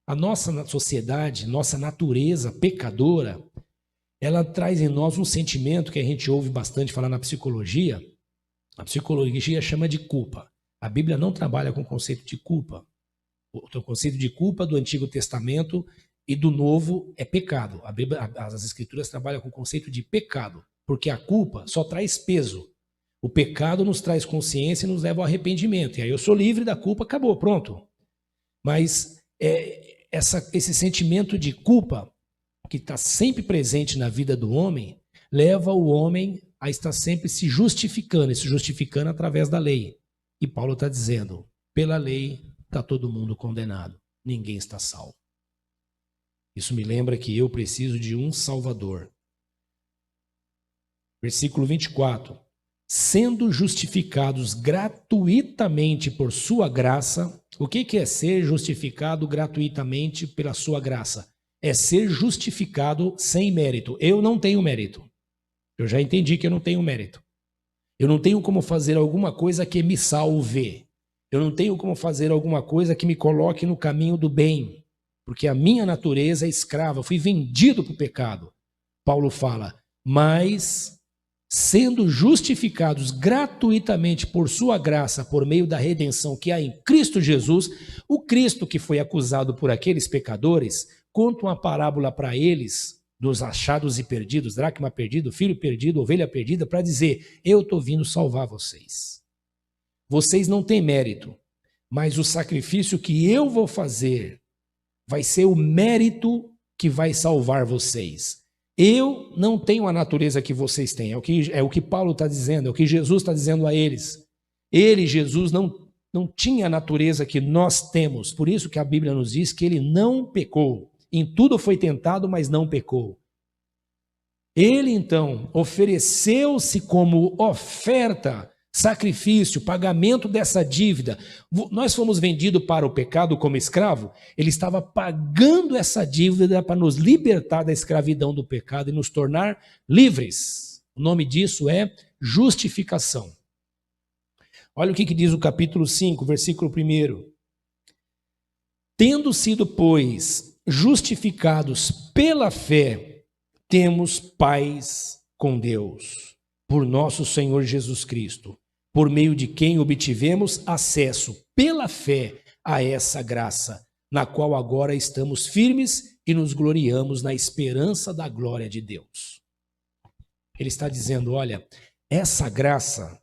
A nossa sociedade, nossa natureza pecadora, ela traz em nós um sentimento que a gente ouve bastante falar na psicologia. A psicologia chama de culpa. A Bíblia não trabalha com o conceito de culpa. O conceito de culpa do Antigo Testamento e do Novo é pecado. A Bíblia, as Escrituras trabalham com o conceito de pecado, porque a culpa só traz peso. O pecado nos traz consciência e nos leva ao arrependimento. E aí eu sou livre da culpa, acabou, pronto. Mas esse sentimento de culpa, que está sempre presente na vida do homem, leva o homem a estar sempre se justificando através da lei. E Paulo está dizendo: pela lei está todo mundo condenado, ninguém está salvo. Isso me lembra que eu preciso de um Salvador. Versículo 24. Sendo justificados gratuitamente por sua graça. O que é ser justificado gratuitamente pela sua graça? É ser justificado sem mérito. Eu não tenho mérito. Eu já entendi que eu não tenho mérito. Eu não tenho como fazer alguma coisa que me salve. Eu não tenho como fazer alguma coisa que me coloque no caminho do bem. Porque a minha natureza é escrava. Eu fui vendido para o pecado. Paulo fala: mas sendo justificados gratuitamente por sua graça, por meio da redenção que há em Cristo Jesus, o Cristo que foi acusado por aqueles pecadores, conta uma parábola para eles, dos achados e perdidos, dracma perdido, filho perdido, ovelha perdida, para dizer: eu estou vindo salvar vocês. Vocês não têm mérito, mas o sacrifício que eu vou fazer vai ser o mérito que vai salvar vocês. Eu não tenho a natureza que vocês têm, é o que Paulo está dizendo, é o que Jesus está dizendo a eles. Ele, Jesus, não tinha a natureza que nós temos, por isso que a Bíblia nos diz que ele não pecou. Em tudo foi tentado, mas não pecou. Ele, então, ofereceu-se como oferta, sacrifício, pagamento dessa dívida. Nós fomos vendidos para o pecado como escravo. Ele estava pagando essa dívida para nos libertar da escravidão do pecado e nos tornar livres. O nome disso é justificação. Olha o que diz o capítulo 5, versículo 1. Tendo sido, pois, justificados pela fé, temos paz com Deus, por nosso Senhor Jesus Cristo, por meio de quem obtivemos acesso pela fé a essa graça, na qual agora estamos firmes e nos gloriamos na esperança da glória de Deus. Ele está dizendo: olha, essa graça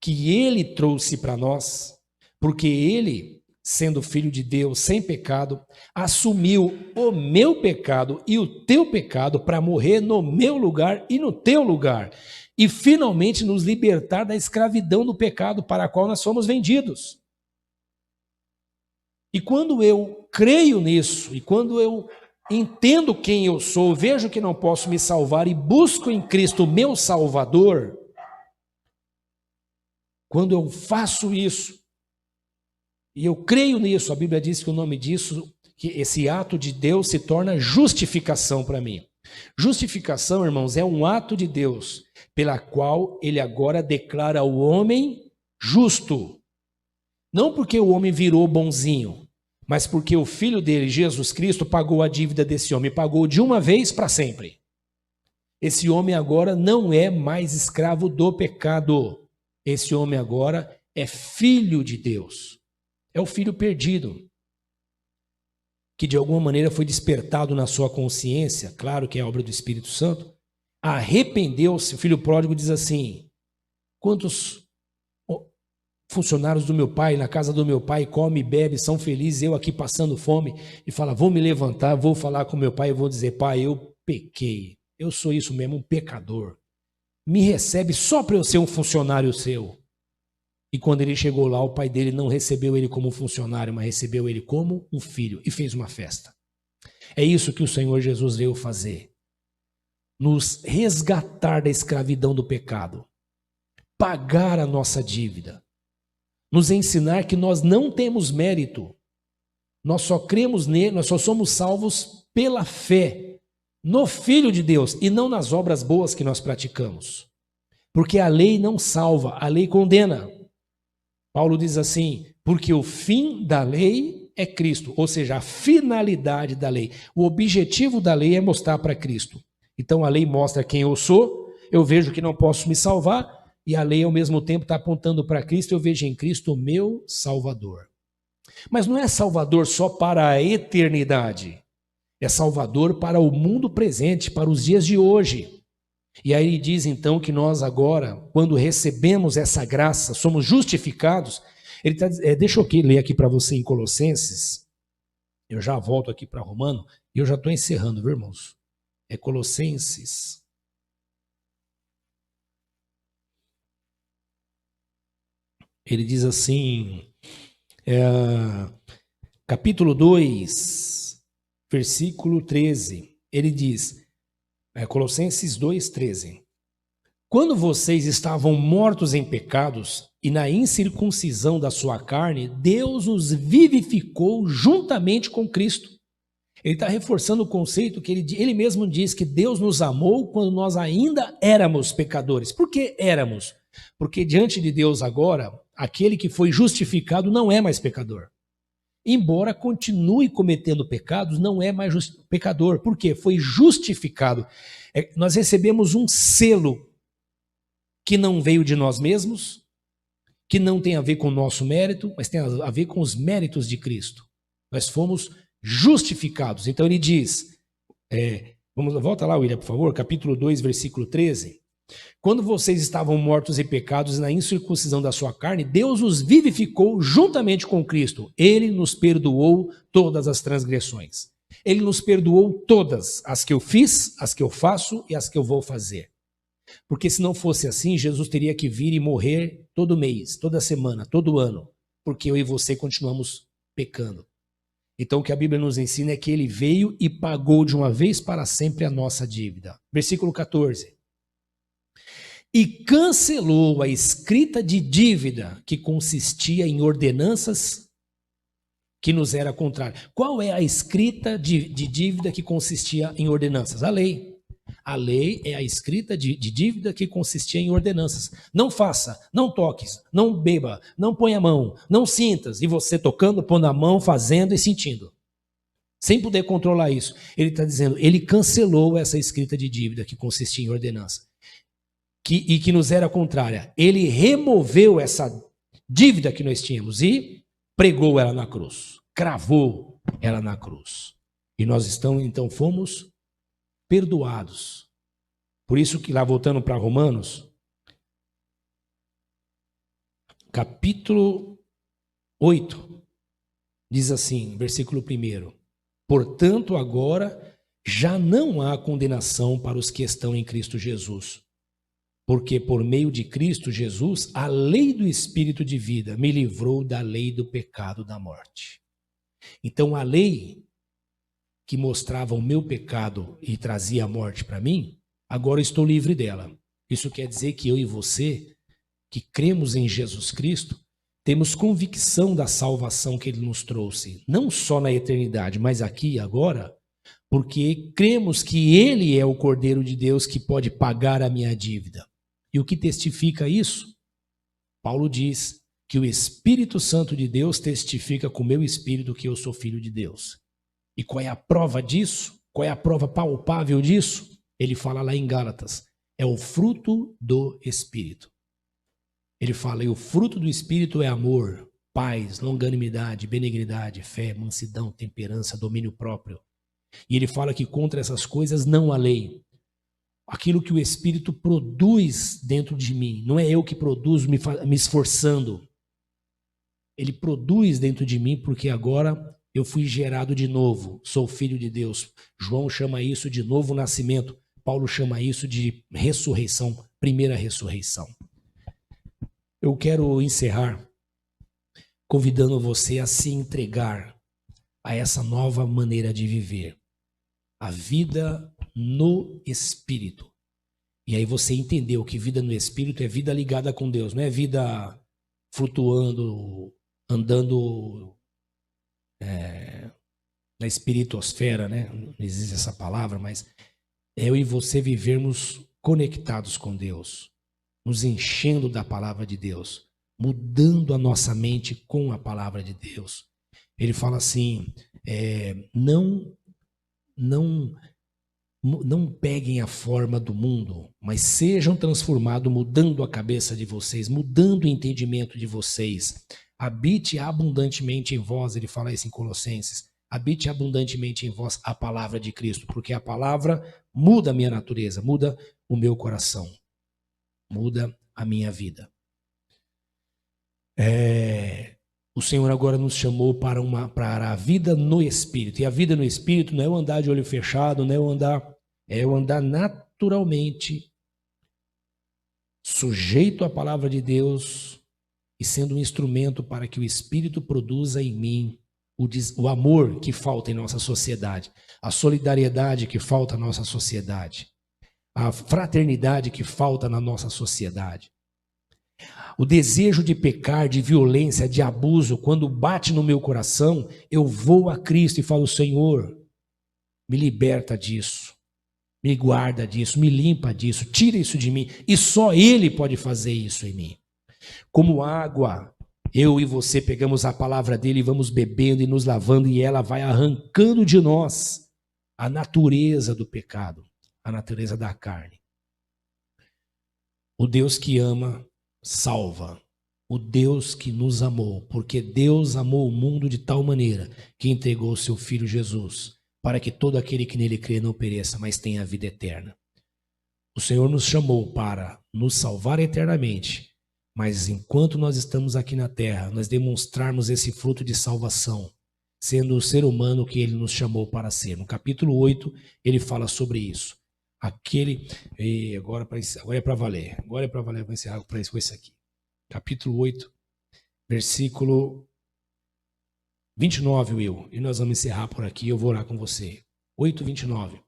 que ele trouxe para nós, porque ele, sendo filho de Deus, sem pecado, assumiu o meu pecado e o teu pecado para morrer no meu lugar e no teu lugar, e finalmente nos libertar da escravidão do pecado para a qual nós fomos vendidos. E quando eu creio nisso, e quando eu entendo quem eu sou, vejo que não posso me salvar e busco em Cristo o meu Salvador, quando eu faço isso, e eu creio nisso, a Bíblia diz que o nome disso, que esse ato de Deus se torna justificação para mim. Justificação, irmãos, é um ato de Deus, pela qual ele agora declara o homem justo. Não porque o homem virou bonzinho, mas porque o Filho dele, Jesus Cristo, pagou a dívida desse homem, pagou de uma vez para sempre. Esse homem agora não é mais escravo do pecado. Esse homem agora é filho de Deus. É o filho perdido, que de alguma maneira foi despertado na sua consciência, claro que é obra do Espírito Santo, arrependeu-se. O filho pródigo diz assim: quantos funcionários do meu pai, na casa do meu pai, come e bebe, são felizes, eu aqui passando fome, e fala, vou me levantar, vou falar com meu pai e vou dizer, pai, eu pequei, eu sou isso mesmo, um pecador, me recebe só para eu ser um funcionário seu. E quando ele chegou lá, o pai dele não recebeu ele como funcionário, mas recebeu ele como um filho e fez uma festa. É isso que o Senhor Jesus veio fazer, nos resgatar da escravidão do pecado, pagar a nossa dívida, nos ensinar que nós não temos mérito, nós só cremos nele, nós só somos salvos pela fé no Filho de Deus e não nas obras boas que nós praticamos. Porque a lei não salva, a lei condena. Paulo diz assim, porque o fim da lei é Cristo, ou seja, a finalidade da lei. O objetivo da lei é mostrar para Cristo. Então a lei mostra quem eu sou, eu vejo que não posso me salvar, e a lei ao mesmo tempo está apontando para Cristo, eu vejo em Cristo o meu Salvador. Mas não é Salvador só para a eternidade, é Salvador para o mundo presente, para os dias de hoje. E aí ele diz então que nós agora, quando recebemos essa graça, somos justificados. Ele tá, deixa eu ler aqui para você em Colossenses, eu já volto aqui para Romano, e eu já estou encerrando, viu, irmãos? É Colossenses. Ele diz assim, capítulo 2, versículo 13, ele diz, Colossenses 2,13. Quando vocês estavam mortos em pecados e na incircuncisão da sua carne, Deus os vivificou juntamente com Cristo. Ele está reforçando o conceito que ele mesmo diz que Deus nos amou quando nós ainda éramos pecadores. Por que éramos? Porque diante de Deus agora, aquele que foi justificado não é mais pecador. Embora continue cometendo pecados, não é mais pecador. Por quê? Foi justificado. Nós recebemos um selo que não veio de nós mesmos, que não tem a ver com o nosso mérito, mas tem a ver com os méritos de Cristo. Nós fomos justificados. Então ele diz, volta lá, William, por favor, capítulo 2, versículo 13. Quando vocês estavam mortos em pecados e na incircuncisão da sua carne, Deus os vivificou juntamente com Cristo. Ele nos perdoou todas as transgressões. Ele nos perdoou todas, as que eu fiz, as que eu faço e as que eu vou fazer. Porque se não fosse assim, Jesus teria que vir e morrer todo mês, toda semana, todo ano, porque eu e você continuamos pecando. Então o que a Bíblia nos ensina é que ele veio e pagou de uma vez para sempre a nossa dívida. Versículo 14. E cancelou a escrita de dívida que consistia em ordenanças que nos era contrária. Qual é a escrita de dívida que consistia em ordenanças? A lei. A lei é a escrita de dívida que consistia em ordenanças. Não faça, não toques, não beba, não ponha a mão, não sintas. E você tocando, pondo a mão, fazendo e sentindo. Sem poder controlar isso. Ele está dizendo, ele cancelou essa escrita de dívida que consistia em ordenança. E que nos era contrária. Ele removeu essa dívida que nós tínhamos e pregou ela na cruz. Cravou ela na cruz. E nós então fomos perdoados. Por isso que lá voltando para Romanos, capítulo 8, diz assim, versículo 1. Portanto, agora já não há condenação para os que estão em Cristo Jesus. Porque por meio de Cristo Jesus, a lei do Espírito de vida me livrou da lei do pecado da morte. Então a lei que mostrava o meu pecado e trazia a morte para mim, agora eu estou livre dela. Isso quer dizer que eu e você, que cremos em Jesus Cristo, temos convicção da salvação que ele nos trouxe, não só na eternidade, mas aqui e agora, porque cremos que ele é o Cordeiro de Deus que pode pagar a minha dívida. E o que testifica isso? Paulo diz que o Espírito Santo de Deus testifica com o meu espírito que eu sou filho de Deus. E qual é a prova disso? Qual é a prova palpável disso? Ele fala lá em Gálatas, é o fruto do Espírito. Ele fala, e o fruto do Espírito é amor, paz, longanimidade, benignidade, fé, mansidão, temperança, domínio próprio. E ele fala que contra essas coisas não há lei. Aquilo que o Espírito produz dentro de mim, não é eu que produzo me esforçando. Ele produz dentro de mim porque agora eu fui gerado de novo, sou filho de Deus. João chama isso de novo nascimento. Paulo chama isso de ressurreição, primeira ressurreição. Eu quero encerrar convidando você a se entregar a essa nova maneira de viver. A vida no Espírito. E aí você entendeu que vida no Espírito é vida ligada com Deus, não é vida flutuando, andando na espiritosfera, né? Não existe essa palavra, mas eu e você vivermos conectados com Deus, nos enchendo da palavra de Deus, mudando a nossa mente com a palavra de Deus. Ele fala assim, não peguem a forma do mundo, mas sejam transformados, mudando a cabeça de vocês, mudando o entendimento de vocês. Habite abundantemente em vós, ele fala isso em Colossenses, habite abundantemente em vós a palavra de Cristo, porque a palavra muda a minha natureza, muda o meu coração, muda a minha vida. O Senhor agora nos chamou para a vida no Espírito. E a vida no Espírito não é eu andar de olho fechado, não é eu andar naturalmente, sujeito à palavra de Deus e sendo um instrumento para que o Espírito produza em mim o amor que falta em nossa sociedade, a solidariedade que falta na nossa sociedade, a fraternidade que falta na nossa sociedade. O desejo de pecar, de violência, de abuso, quando bate no meu coração, eu vou a Cristo e falo, Senhor, me liberta disso, me guarda disso, me limpa disso, tira isso de mim. E só Ele pode fazer isso em mim. Como água, eu e você pegamos a palavra dele e vamos bebendo e nos lavando e ela vai arrancando de nós a natureza do pecado, a natureza da carne. O Deus que ama, salva. O Deus que nos amou, porque Deus amou o mundo de tal maneira que entregou o seu Filho Jesus, para que todo aquele que nele crê não pereça, mas tenha a vida eterna. O Senhor nos chamou para nos salvar eternamente, mas enquanto nós estamos aqui na terra, nós demonstrarmos esse fruto de salvação, sendo o ser humano que ele nos chamou para ser. No capítulo 8, ele fala sobre isso. Agora é para valer. Agora é para valer, vou encerrar com isso aqui. Capítulo 8, versículo 29, Will. E nós vamos encerrar por aqui, eu vou orar com você. 8, 29.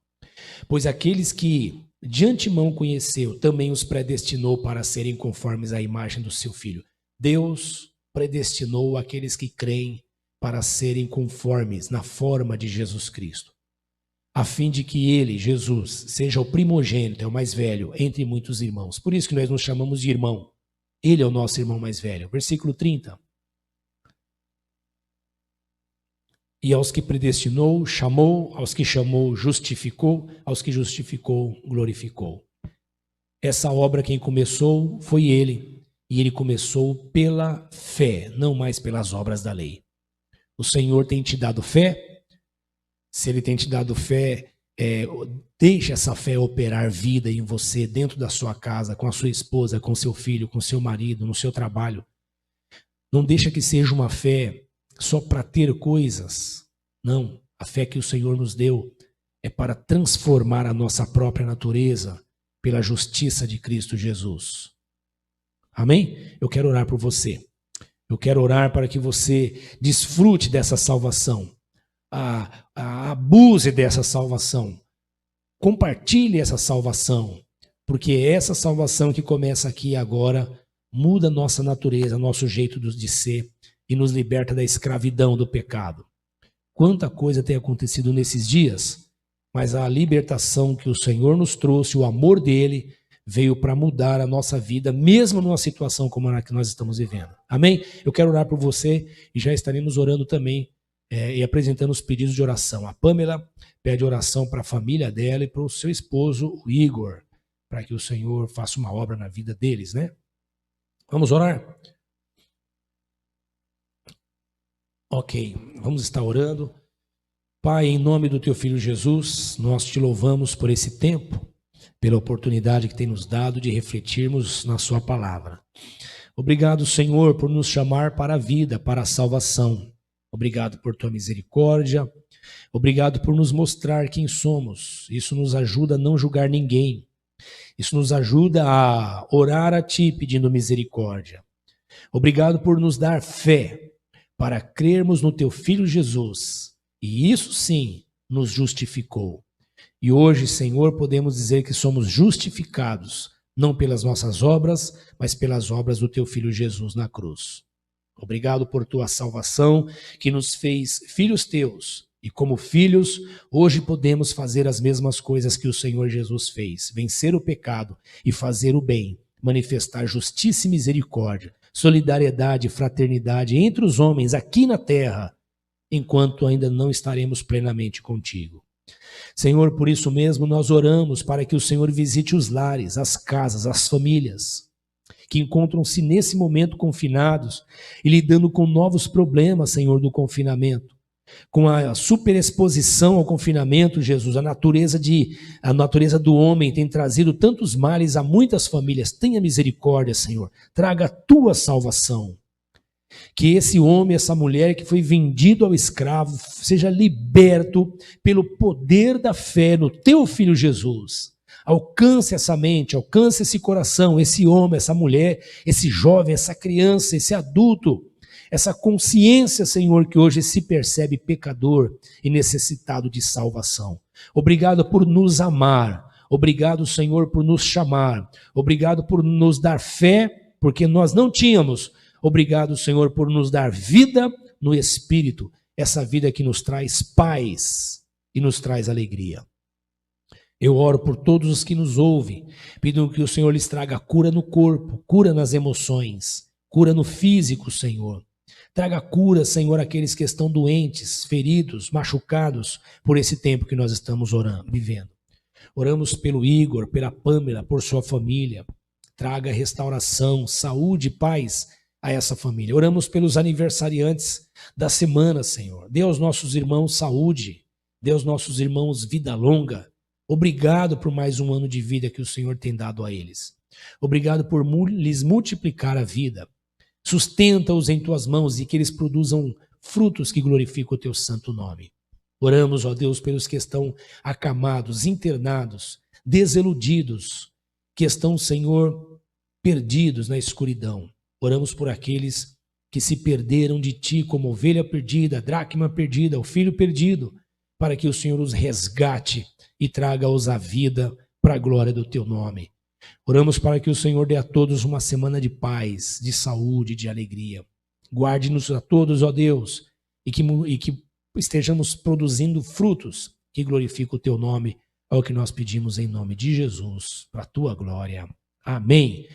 Pois aqueles que de antemão conheceu, também os predestinou para serem conformes à imagem do seu Filho. Deus predestinou aqueles que creem para serem conformes na forma de Jesus Cristo, a fim de que ele, Jesus, seja o primogênito, é o mais velho, entre muitos irmãos. Por isso que nós nos chamamos de irmão. Ele é o nosso irmão mais velho. Versículo 30. E aos que predestinou, chamou, aos que chamou, justificou, aos que justificou, glorificou. Essa obra quem começou foi ele, e ele começou pela fé, não mais pelas obras da lei. O Senhor tem te dado fé? Se ele tem te dado fé, deixe essa fé operar vida em você, dentro da sua casa, com a sua esposa, com seu filho, com seu marido, no seu trabalho. Não deixa que seja uma fé só para ter coisas. Não, a fé que o Senhor nos deu é para transformar a nossa própria natureza pela justiça de Cristo Jesus. Amém? Eu quero orar por você. Eu quero orar para que você desfrute dessa salvação, abuse dessa salvação, compartilhe essa salvação, porque é essa salvação que começa aqui e agora muda a nossa natureza, nosso jeito de ser e nos liberta da escravidão do pecado. Quanta coisa tem acontecido nesses dias, mas a libertação que o Senhor nos trouxe, o amor dele, veio para mudar a nossa vida, mesmo numa situação como a que nós estamos vivendo. Amém? Eu quero orar por você e já estaremos orando também e apresentando os pedidos de oração. A Pamela pede oração para a família dela e para o seu esposo, o Igor, para que o Senhor faça uma obra na vida deles, né? Vamos orar? Ok, vamos estar orando. Pai, em nome do teu Filho Jesus, nós te louvamos por esse tempo, pela oportunidade que tem nos dado de refletirmos na sua palavra. Obrigado, Senhor, por nos chamar para a vida, para a salvação. Obrigado por tua misericórdia. Obrigado por nos mostrar quem somos. Isso nos ajuda a não julgar ninguém. Isso nos ajuda a orar a ti pedindo misericórdia. Obrigado por nos dar fé para crermos no teu Filho Jesus. E isso sim nos justificou. E hoje, Senhor, podemos dizer que somos justificados, não pelas nossas obras, mas pelas obras do teu Filho Jesus na cruz. Obrigado por tua salvação, que nos fez filhos teus. E como filhos, hoje podemos fazer as mesmas coisas que o Senhor Jesus fez. Vencer o pecado e fazer o bem. Manifestar justiça e misericórdia, solidariedade e fraternidade entre os homens aqui na terra, enquanto ainda não estaremos plenamente contigo. Senhor, por isso mesmo nós oramos para que o Senhor visite os lares, as casas, as famílias que encontram-se nesse momento confinados e lidando com novos problemas, Senhor, do confinamento. Com a superexposição ao confinamento, Jesus, a natureza do homem tem trazido tantos males a muitas famílias. Tenha misericórdia, Senhor. Traga a tua salvação. Que esse homem, essa mulher que foi vendido ao escravo, seja liberto pelo poder da fé no teu Filho Jesus. Alcance essa mente, alcance esse coração, esse homem, essa mulher, esse jovem, essa criança, esse adulto, essa consciência, Senhor, que hoje se percebe pecador e necessitado de salvação. Obrigado por nos amar. Obrigado, Senhor, por nos chamar. Obrigado por nos dar fé, porque nós não tínhamos. Obrigado, Senhor, por nos dar vida no Espírito, essa vida que nos traz paz e nos traz alegria. Eu oro por todos os que nos ouvem, pedindo que o Senhor lhes traga cura no corpo, cura nas emoções, cura no físico, Senhor. Traga cura, Senhor, àqueles que estão doentes, feridos, machucados por esse tempo que nós estamos vivendo. Oramos pelo Igor, pela Pamela, por sua família. Traga restauração, saúde e paz a essa família. Oramos pelos aniversariantes da semana, Senhor. Dê aos nossos irmãos saúde, dê aos nossos irmãos vida longa. Obrigado por mais um ano de vida que o Senhor tem dado a eles. Obrigado por lhes multiplicar a vida. Sustenta-os em tuas mãos e que eles produzam frutos que glorificam o teu santo nome. Oramos, ó Deus, pelos que estão acamados, internados, desiludidos, que estão, Senhor, perdidos na escuridão. Oramos por aqueles que se perderam de ti como ovelha perdida, dracma perdida, o filho perdido, para que o Senhor os resgate e traga-os à vida para a glória do teu nome. Oramos para que o Senhor dê a todos uma semana de paz, de saúde, de alegria. Guarde-nos a todos, ó Deus, e que estejamos produzindo frutos que glorificam o teu nome, é o que nós pedimos em nome de Jesus, para a tua glória. Amém.